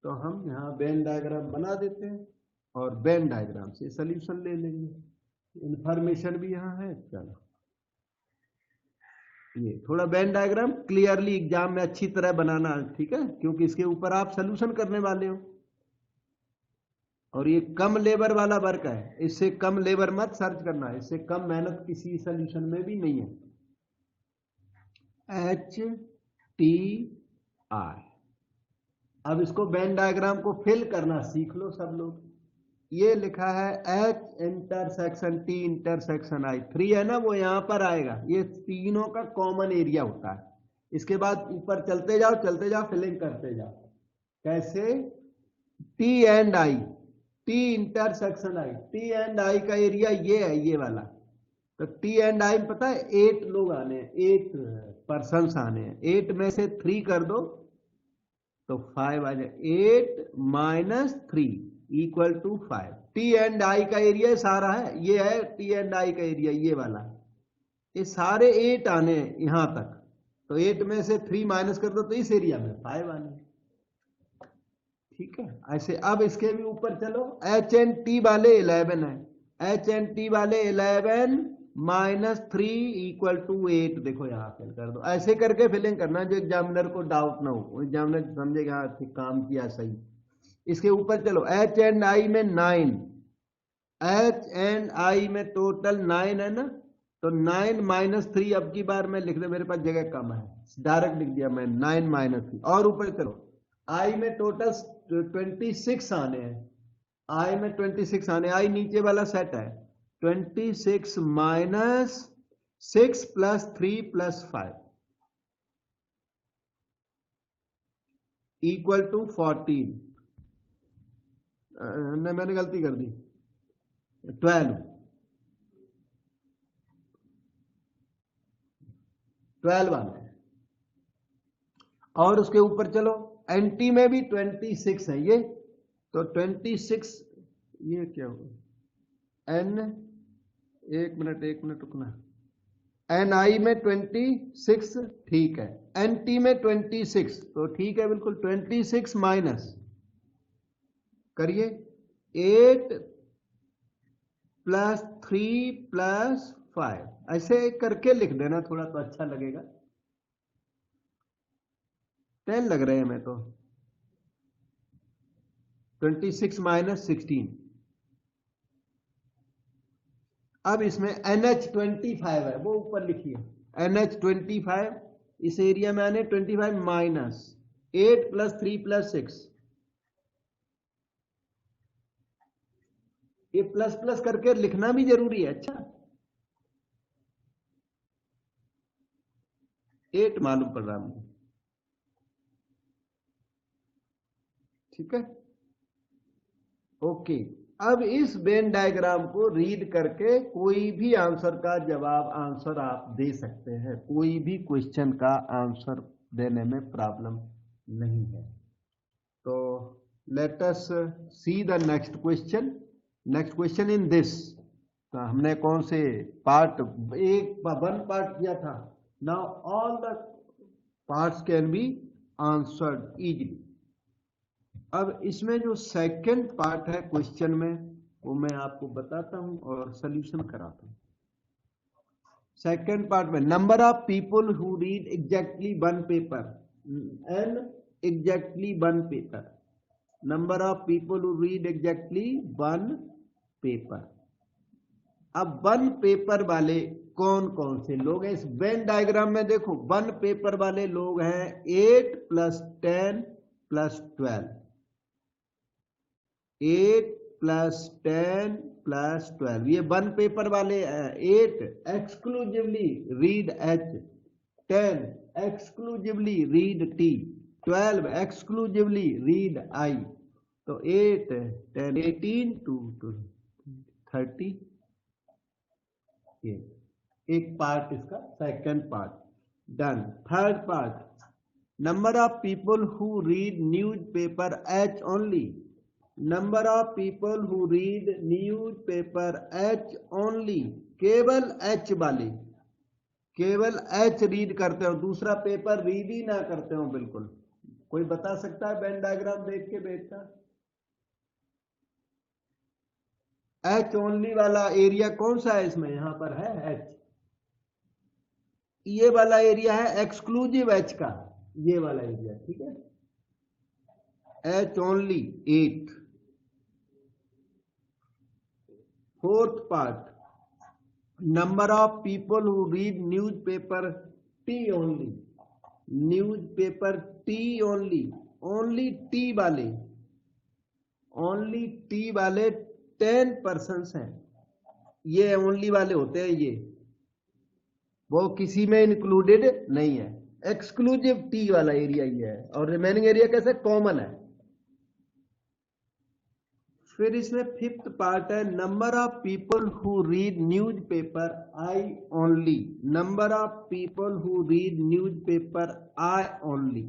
तो हम यहाँ वेन डायग्राम बना देते हैं और वेन डायग्राम से सॉल्यूशन ले लेंगे। इंफॉर्मेशन भी यहाँ है। चलो ये थोड़ा वेन डायग्राम क्लियरली एग्जाम में अच्छी तरह बनाना, ठीक है, क्योंकि इसके ऊपर आप सॉल्यूशन करने वाले हो और ये कम लेबर वाला वर्क है। इससे कम लेबर मत सर्च करना है, इससे कम मेहनत किसी सॉल्यूशन में भी नहीं है। एच टी आई, अब इसको वेन डायग्राम को फिल करना सीख लो सब लोग। ये लिखा है एच इंटरसेक्शन टी इंटरसेक्शन आई, 3 है ना, वो यहां पर आएगा। ये तीनों का कॉमन एरिया होता है। इसके बाद ऊपर चलते जाओ फिलिंग करते जाओ। कैसे? T and I, T intersection I, T and I का एरिया ये है, ये वाला। तो टी एंड आई पता है 8 लोग आने हैं, 8 पर्सन्स आने हैं। 8 में से 3 कर दो तो 5 आ जाए। 8 minus 3 equal to 5। T and I का एरिया सारा है, ये है टी एंड आई का एरिया, ये वाला। ये सारे 8 आने हैं यहां तक, तो 8 में से 3 माइनस कर दो तो इस एरिया में 5 आने, ठीक है। ऐसे अब इसके भी ऊपर चलो। एच एंड टी वाले 11 है, एच एंड टी वाले 11 माइनस 3 इक्वल टू 8, देखो यहां फिल कर दो। ऐसे करके फिलिंग करना जो एग्जामिनर को डाउट ना हो, एग्जामिनर समझेगा ठीक काम किया सही। इसके ऊपर चलो, एच एंड आई में 9, एच एंड आई में टोटल 9 है ना, तो 9 माइनस 3 अब की बार मैं लिख दे, मेरे पास जगह कम है, डायरेक्ट लिख दिया मैं 9 माइनस 3। और ऊपर चलो, आई में टोटल 26 आने हैं, आई में 26 आने, आई नीचे वाला सेट है। 26 minus 6 plus 3 plus 5 equal to 14। मैंने गलती कर दी, 12 आने, और उसके ऊपर चलो, एंटी में भी 26 है ये, तो 26, ये क्या होगा, एन, एक मिनट रुकना, एन आई में 26 ठीक है, एन टी में 26 तो ठीक है बिल्कुल, 26 माइनस करिए 8 प्लस 3 प्लस 5, ऐसे करके लिख देना थोड़ा तो अच्छा लगेगा, 10 लग रहे हैं मैं तो, 26 माइनस 16। अब इसमें NH25 है, वो ऊपर लिखिए, NH25, इस एरिया में आने 25 माइनस 8 प्लस 3 प्लस 6, ये प्लस प्लस करके लिखना भी जरूरी है। अच्छा 8 मालूम पड़ रहा मुझे, ठीक है ओके। अब इस वेन डायग्राम को रीड करके कोई भी आंसर का जवाब आंसर आप दे सकते हैं, कोई भी क्वेश्चन का आंसर देने में प्रॉब्लम नहीं है। तो late us see the next question. Next question in this, तो हमने कौन से पार्ट, वन पार्ट किया था, now all the parts can be answered easily. अब इसमें जो सेकंड पार्ट है क्वेश्चन में, वो मैं आपको बताता हूं और सॉल्यूशन कराता हूं। सेकंड पार्ट में number of people who read exactly one paper, and exactly one paper, number of people who read exactly one paper. अब वन पेपर वाले कौन कौन से लोग हैं इस वेन डायग्राम में, देखो वन पेपर वाले लोग हैं 8 प्लस 10 प्लस 12, 8 प्लस 10 प्लस 12, ये वन पेपर वाले 8 exclusively read H, 10 exclusively read T, 12 exclusively read I, तो 8 10 18 to 30, ये एक पार्ट इसका second part done. Third part, number of people who read news paper H only, number of people who read news paper H only, केवल H वाले, केवल H read करते हो, दूसरा पेपर रीड ही ना करते हो बिल्कुल। कोई बता सकता है वेन डायग्राम देख के बेटा? H ओनली वाला एरिया कौन सा है इसमें? यहां पर है H, ये वाला एरिया है एक्सक्लूसिव H का, ये वाला एरिया, ठीक है। H only 8। Fourth part, number of people who read news paper T only, news paper T only, only T वाले, ओनली T वाले 10% हैं, ये ओनली वाले होते हैं, ये वो किसी में इंक्लूडेड नहीं है, एक्सक्लूसिव T वाला एरिया ये है, और रिमेनिंग एरिया कैसे कॉमन है। फिर इसमें फिफ्थ पार्ट है, number of people who read news paper I only, number of people who read news paper I only,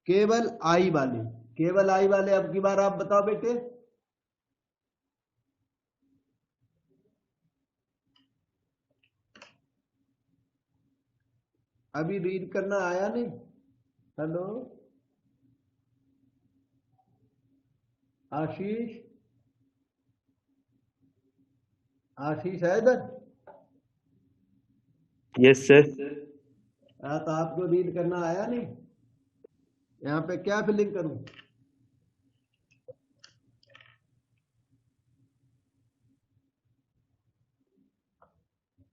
केवल I वाले, केवल I वाले। अब की बार आप बताओ बेटे, अभी रीड करना आया नहीं? हेलो आशीष, आशीष है इधर? Yes sir. तो आपको रीड करना आया नहीं? यहाँ पे क्या फिलिंग करूं?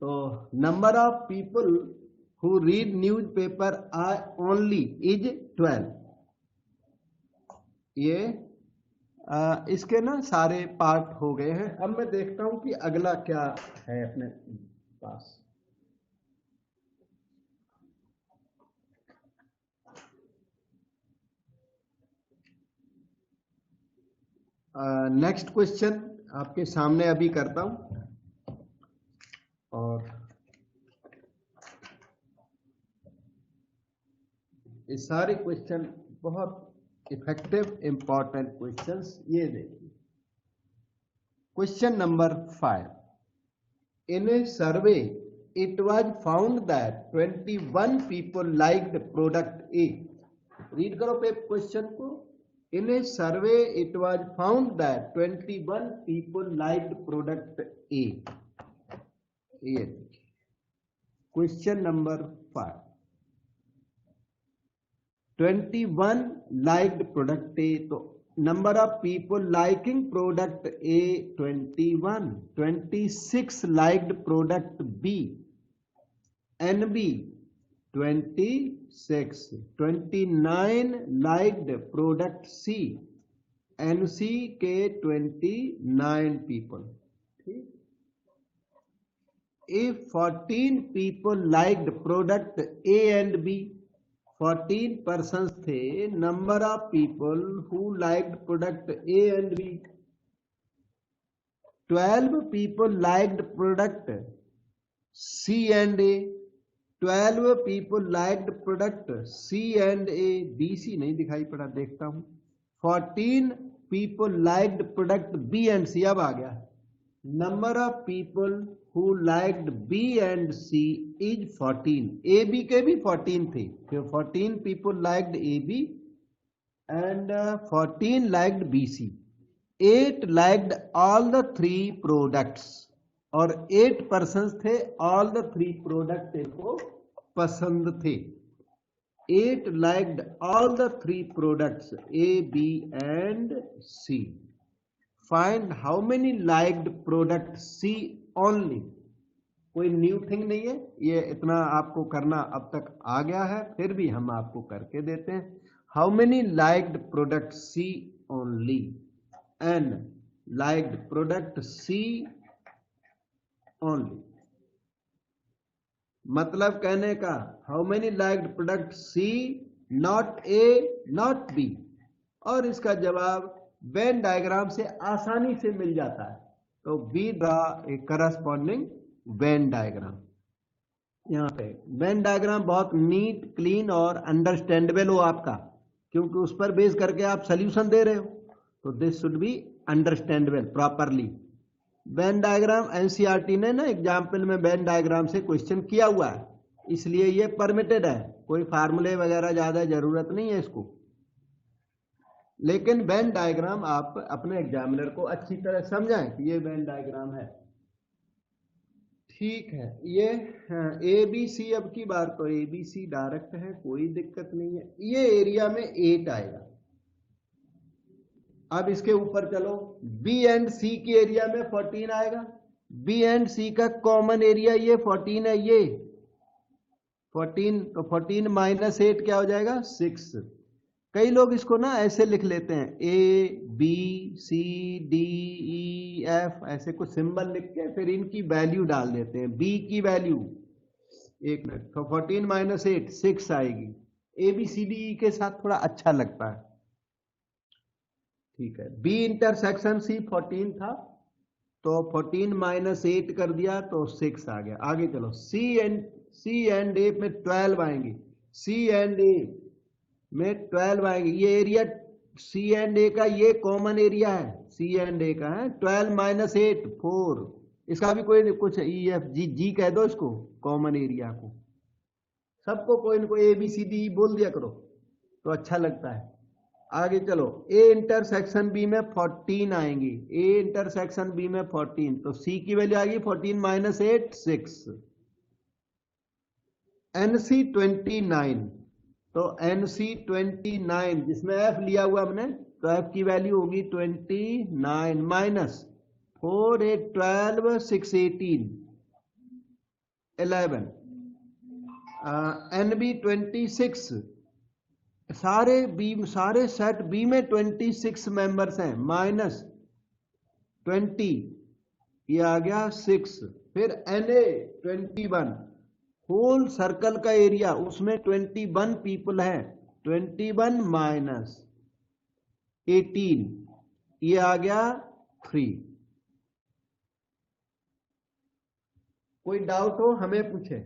तो number of people who read news paper I only is 12। ये इसके ना सारे पार्ट हो गए हैं। अब मैं देखता हूं कि अगला क्या है अपने पास। नेक्स्ट क्वेश्चन आपके सामने अभी करता हूं, और ये सारे क्वेश्चन बहुत इफेक्टिव इंपॉर्टेंट क्वेश्चंस। ये देखिए question number 5, in a survey it was found that 21 people liked product A. Read करो पे क्वेश्चन को। In a survey it was found that 21 people liked product A. ये question number 5, 21 liked product A, तो number of people liking product A 21, 26 liked product B, NB 26, 29 liked product C, NC के 29 people। ठीक, if 14 people liked product A and B, 14 persons थे, number of people who liked product A and B, 12 people liked product C and A, 12 people liked product C and A, B C नहीं दिखाई पड़ा, देखता हूं। 14 people liked product B and C, अब आ गया। number of people who liked B and C is 14, A B के भी 14 थे, तो 14 people liked AB and 14 liked BC, 8 liked all the 3 products, और 8 persons थे, all the 3 products को पसंद थे। 8 liked all the 3 products A, B and C. Find how many liked product C only. कोई न्यू थिंग नहीं है, ये इतना आपको करना अब तक आ गया है, फिर भी हम आपको करके देते हैं। How many liked product C only, N liked product C only। मतलब कहने का how many liked product C not A not B, और इसका जवाब वेन डायग्राम से आसानी से मिल जाता है। तो be draw a corresponding Venn diagram. यहाँ पे वेन डायग्राम बहुत नीट, क्लीन और अंडरस्टैंडेबल हो आपका, क्योंकि उस पर बेस करके आप सोल्यूशन दे रहे हो, तो this should be understandable properly. Venn diagram NCERT ने ना एग्जाम्पल में वेन डायग्राम से क्वेश्चन किया हुआ है, इसलिए ये परमिटेड है, कोई फार्मूले वगैरह ज्यादा जरूरत नहीं है इसको। लेकिन वेन डायग्राम आप अपने एग्जामिनर को अच्छी तरह समझाएं कि ये वेन डायग्राम है। ठीक है, ये ए बी सी, अब की बार तो ए बी सी डायरेक्ट है, कोई दिक्कत नहीं है। ये एरिया में 8 आएगा। अब इसके ऊपर चलो, बी एंड सी की एरिया में 14 आएगा। बी एंड सी का कॉमन एरिया ये 14 है, ये 14, तो 14 माइनस 8 क्या हो जाएगा 6। कई लोग इसको ना ऐसे लिख लेते हैं, A B C D E F, ऐसे कुछ सिंबल लिख के फिर इनकी वैल्यू डाल देते हैं। बी की वैल्यू, एक मिनट, तो 14 माइनस 8 6 आएगी। ए बी सी डी ई के साथ थोड़ा अच्छा लगता है। ठीक है, बी इंटरसेक्शन सी 14 था, तो 14 माइनस 8 कर दिया तो 6 आ गया। आगे चलो, सी एंड ए में 12 आएंगे, सी एंड ए में 12 आएंगे। ये एरिया सी एंड ए का ये कॉमन एरिया है, सी एंड ए का है। 12 माइनस 8 4, इसका भी कोई कुछ ई एफ जी जी कह दो इसको, कॉमन एरिया को। सबको कोई न कोई ए बी सी डी बोल दिया करो तो अच्छा लगता है। आगे चलो, ए इंटरसेक्शन बी में 14 आएंगी, ए इंटरसेक्शन बी में 14, तो सी की वैल्यू आएगी 14 माइनस 8 6। एनसी 29, तो NC 29 जिसमें F लिया हुआ हमने, तो F की वैल्यू होगी 29 माइनस 4 8 12 6 18 11। NB 26, सारे सेट B में 26 मेंबर्स हैं, माइनस 20, ये आ गया 6। फिर NA 21, होल सर्कल का एरिया, उसमें 21 पीपल हैं, 21 माइनस 18, ये आ गया 3। कोई डाउट हो हमें पूछे।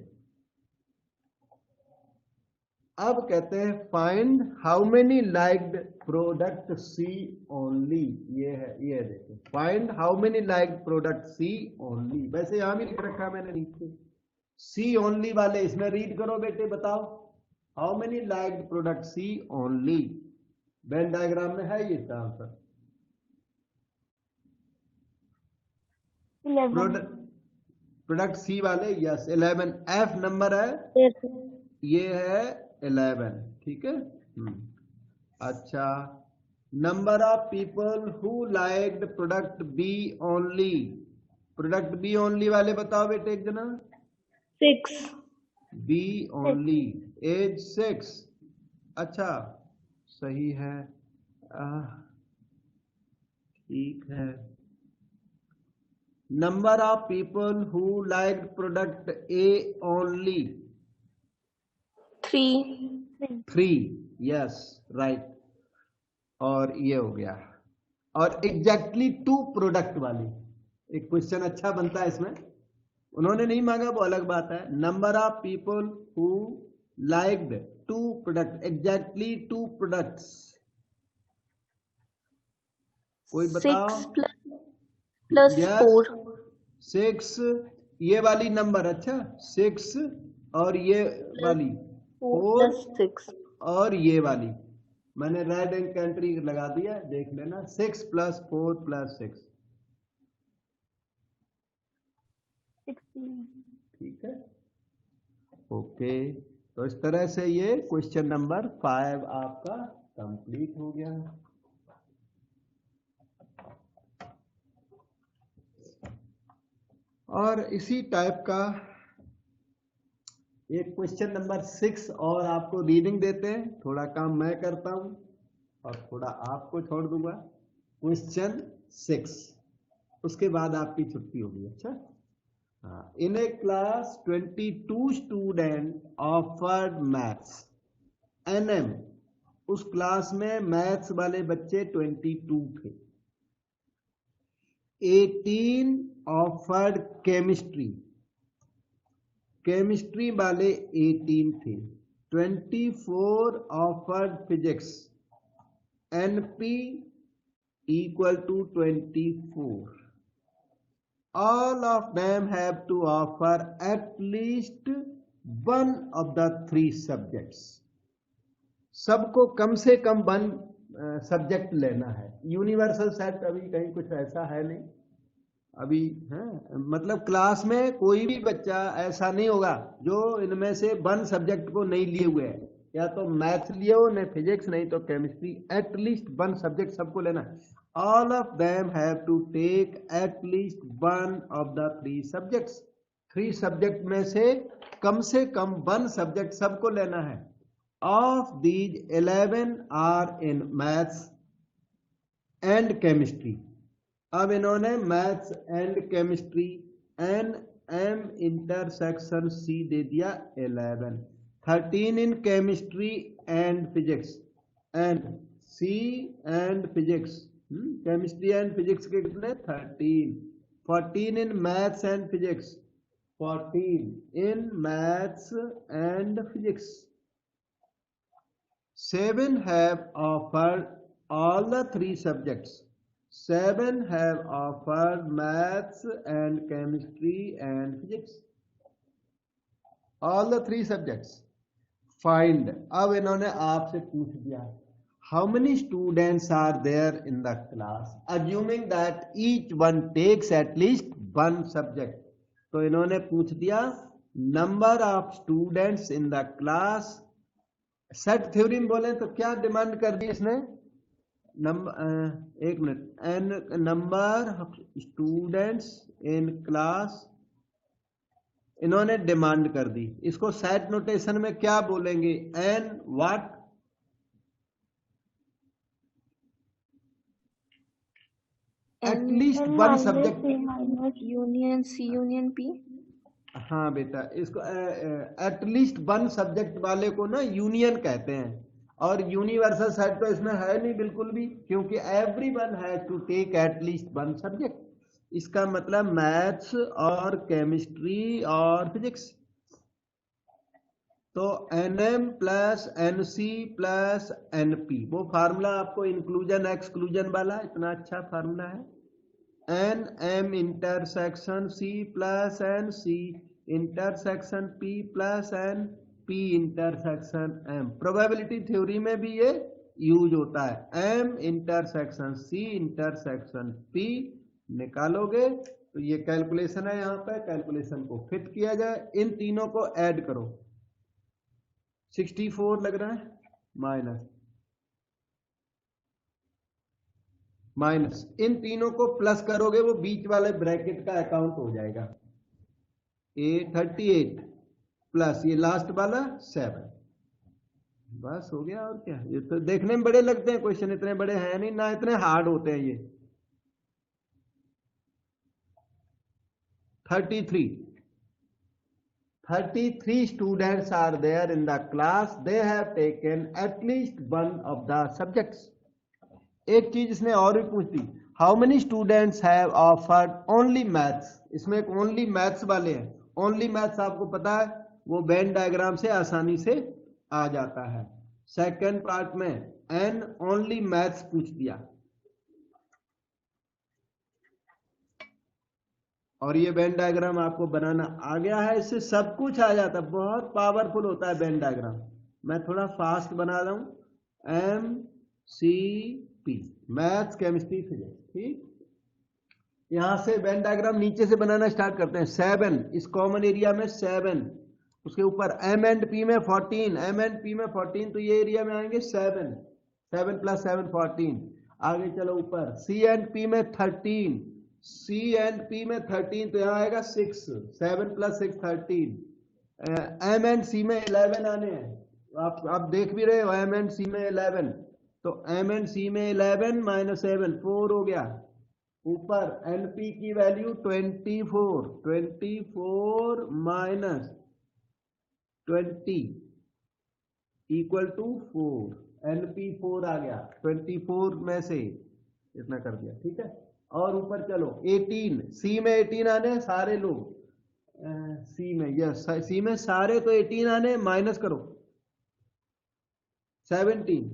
अब कहते हैं find how many liked product C only. ये है, ये देखो, find how many liked product C only. वैसे यहां भी लिख रखा मैंने नीचे सी ओनली वाले, इसमें रीड करो बेटे, बताओ how many liked product C only. Venn diagram में है ये इसका आंसर। 11. प्रोडक्ट सी वाले, यस 11। एफ नंबर है, ये है 11, ठीक है। अच्छा, number of people who liked product B only. Product B only वाले बताओ बेटे एक जना। 6. B only, as 6। अच्छा, सही है, ठीक है। Number of people who liked product A only. 3, yes right. और ये हो गया। और एग्जैक्टली 2 प्रोडक्ट वाली एक क्वेश्चन अच्छा बनता है इसमें। उन्होंने नहीं मांगा वो अलग बात है। Number of people who liked 2 product, exactly 2 products. कोई बताओ। 6 plus Yes, 4. 6 ये वाली नंबर, अच्छा 6 और ये वाली 4 4 plus 6. और ये वाली मैंने रेड एंड कंट्री लगा दिया, देख लेना। 6 + 4 + 6, 16. ठीक है, ओके। तो इस तरह से ये क्वेश्चन नंबर 5 आपका कंप्लीट हो गया। और इसी टाइप का एक क्वेश्चन नंबर 6 और आपको रीडिंग देते हैं। थोड़ा काम मैं करता हूं और थोड़ा आपको छोड़ दूंगा। क्वेश्चन 6, उसके बाद आपकी छुट्टी होगी। अच्छा, in a class 22 student offered maths NM। उस क्लास में मैथ्स वाले बच्चे 22 थे। 18 ऑफर्ड केमिस्ट्री, केमिस्ट्री वाले 18 थे। 24 offered physics, NP = 24। All of them have to offer at least one of the 3 subjects। सबको कम से कम 1 सब्जेक्ट लेना है। यूनिवर्सल सेट अभी कहीं कुछ ऐसा है नहीं अभी है, मतलब क्लास में कोई भी बच्चा ऐसा नहीं होगा जो इनमें से 1 सब्जेक्ट को नहीं लिए हुए है। या तो मैथ्स लिए हो, नहीं फिजिक्स, नहीं तो केमिस्ट्री। एटलीस्ट 1 सब्जेक्ट सबको लेना है। All of them have to take at least 1 of the 3 subjects. 3 subject में से कम 1 सब्जेक्ट सबको लेना है। Of these 11 are in maths and chemistry. अब इन्होंने maths and chemistry NM intersection C दे दिया 11। 13 in chemistry and physics, and C and physics, chemistry and physics के कितने 13। 14 in maths and physics, 14 in maths and physics. 7 have offered all the 3 subjects। 7 have offered maths and chemistry and physics, all the 3 subjects। Find, अब इन्होंने आपसे पूछ दिया how many students are there in the class, assuming that each one takes at least 1 subject। तो इन्होंने पूछ दिया number of students in the class। Set theory में बोले तो क्या डिमांड कर दी इसने, एक minute, N number students in class इन्होंने डिमांड कर दी। इसको सेट नोटेशन में क्या बोलेंगे, N what, at least 1 subject union C union P। हाँ बेटा, इसको एटलीस्ट 1 सब्जेक्ट वाले को ना यूनियन कहते हैं। और यूनिवर्सल सेट तो इसमें है नहीं बिल्कुल भी, क्योंकि everyone has to take at least 1 subject. इसका मतलब मैथ्स और केमिस्ट्री और फिजिक्स। तो NM plus NC plus NP, वो फार्मूला आपको इंक्लूजन एक्सक्लूजन वाला इतना अच्छा फार्मूला है। NM intersection C plus NC intersection P plus NP intersection M। Probability theory में भी ये यूज होता है। M intersection C intersection P निकालोगे तो ये कैलकुलेशन है, यहाँ पे कैलकुलेशन को फिट किया जाए, इन तीनों को ऐड करो, 64 लग रहा है, माइनस इन तीनों को प्लस करोगे, वो बीच वाले ब्रैकेट का अकाउंट हो जाएगा। 38 प्लस ये लास्ट वाला 7, बस हो गया। और क्या, ये तो देखने में बड़े लगते हैं क्वेश्चन, इतने बड़े हैं नहीं ना, इतने हार्ड होते हैं ये। 33 students are there in the class, they have taken at least one of the subjects। एक चीज इसने और भी पूछ दी, how many students have offered only maths. इसमें एक ओनली मैथ्स वाले हैं। ओनली मैथ्स आपको पता है वो वेन डायग्राम से आसानी से आ जाता है। सेकंड पार्ट में एन ओनली मैथ्स पूछ दिया, और ये वेन डायग्राम आपको बनाना आ गया है, इससे सब कुछ आ जाता है। बहुत पावरफुल होता है वेन डायग्राम। मैं थोड़ा फास्ट बना रहा हूं। MCP मैथ्स केमिस्ट्री फिजिक्स, ठीक। यहां से वेन डायग्राम नीचे से बनाना स्टार्ट करते हैं। 7 इस कॉमन एरिया में 7, उसके ऊपर M एंड P में 14, M एंड P में 14, तो ये एरिया में आएंगे 7, 7 प्लस 7 14। आगे चलो ऊपर C एंड P में 13, C एंड P में 13, तो यहाँ आएगा 6, 7 प्लस 6 13। M एंड C में 11 आने हैं, आप देख भी रहे हो, M एंड C में 11, तो M एंड C में 11 माइनस 7 4 हो गया। ऊपर NP की value 24, 24 minus 20 equal to 4, NP 4 आ गया, 24 में से इतना कर दिया, ठीक है। और ऊपर चलो 18, C में 18 आने सारे लोग, C में, यस C में सारे तो 18 आने, माइनस करो 17,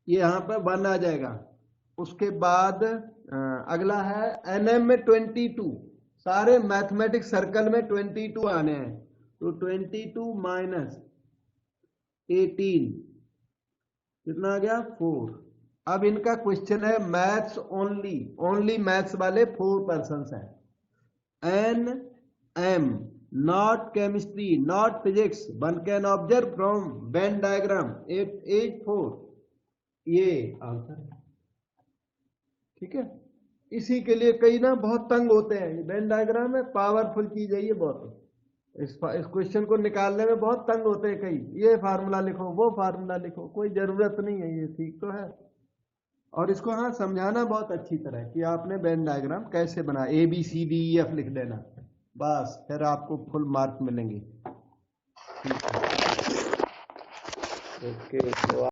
ये यहां पर 1 आ जाएगा। उसके बाद अगला है NM में 22, सारे मैथमेटिक्स सर्कल में 22 आने हैं, तो 22 माइनस 18 कितना आ गया 4। अब इनका क्वेश्चन है मैथ्स ओनली, ओनली मैथ्स वाले 4 पर्संस हैं। NM not chemistry not physics, one can observe from Venn diagram as 4, ये आंसर है, ठीक है। इसी के लिए कई ना बहुत तंग होते हैं, वेन डायग्राम में पावरफुल चीज है ये बहुत, इस क्वेश्चन को निकालने में बहुत तंग होते हैं कई, ये फार्मूला लिखो वो फार्मूला लिखो, कोई जरूरत नहीं है, ये ठीक तो है। और इसको हाँ समझाना बहुत अच्छी तरह कि आपने वेन डायग्राम कैसे बना, ABCDEF लिख देना, बस फिर आपको फुल मार्क मिलेंगे। ओके, तो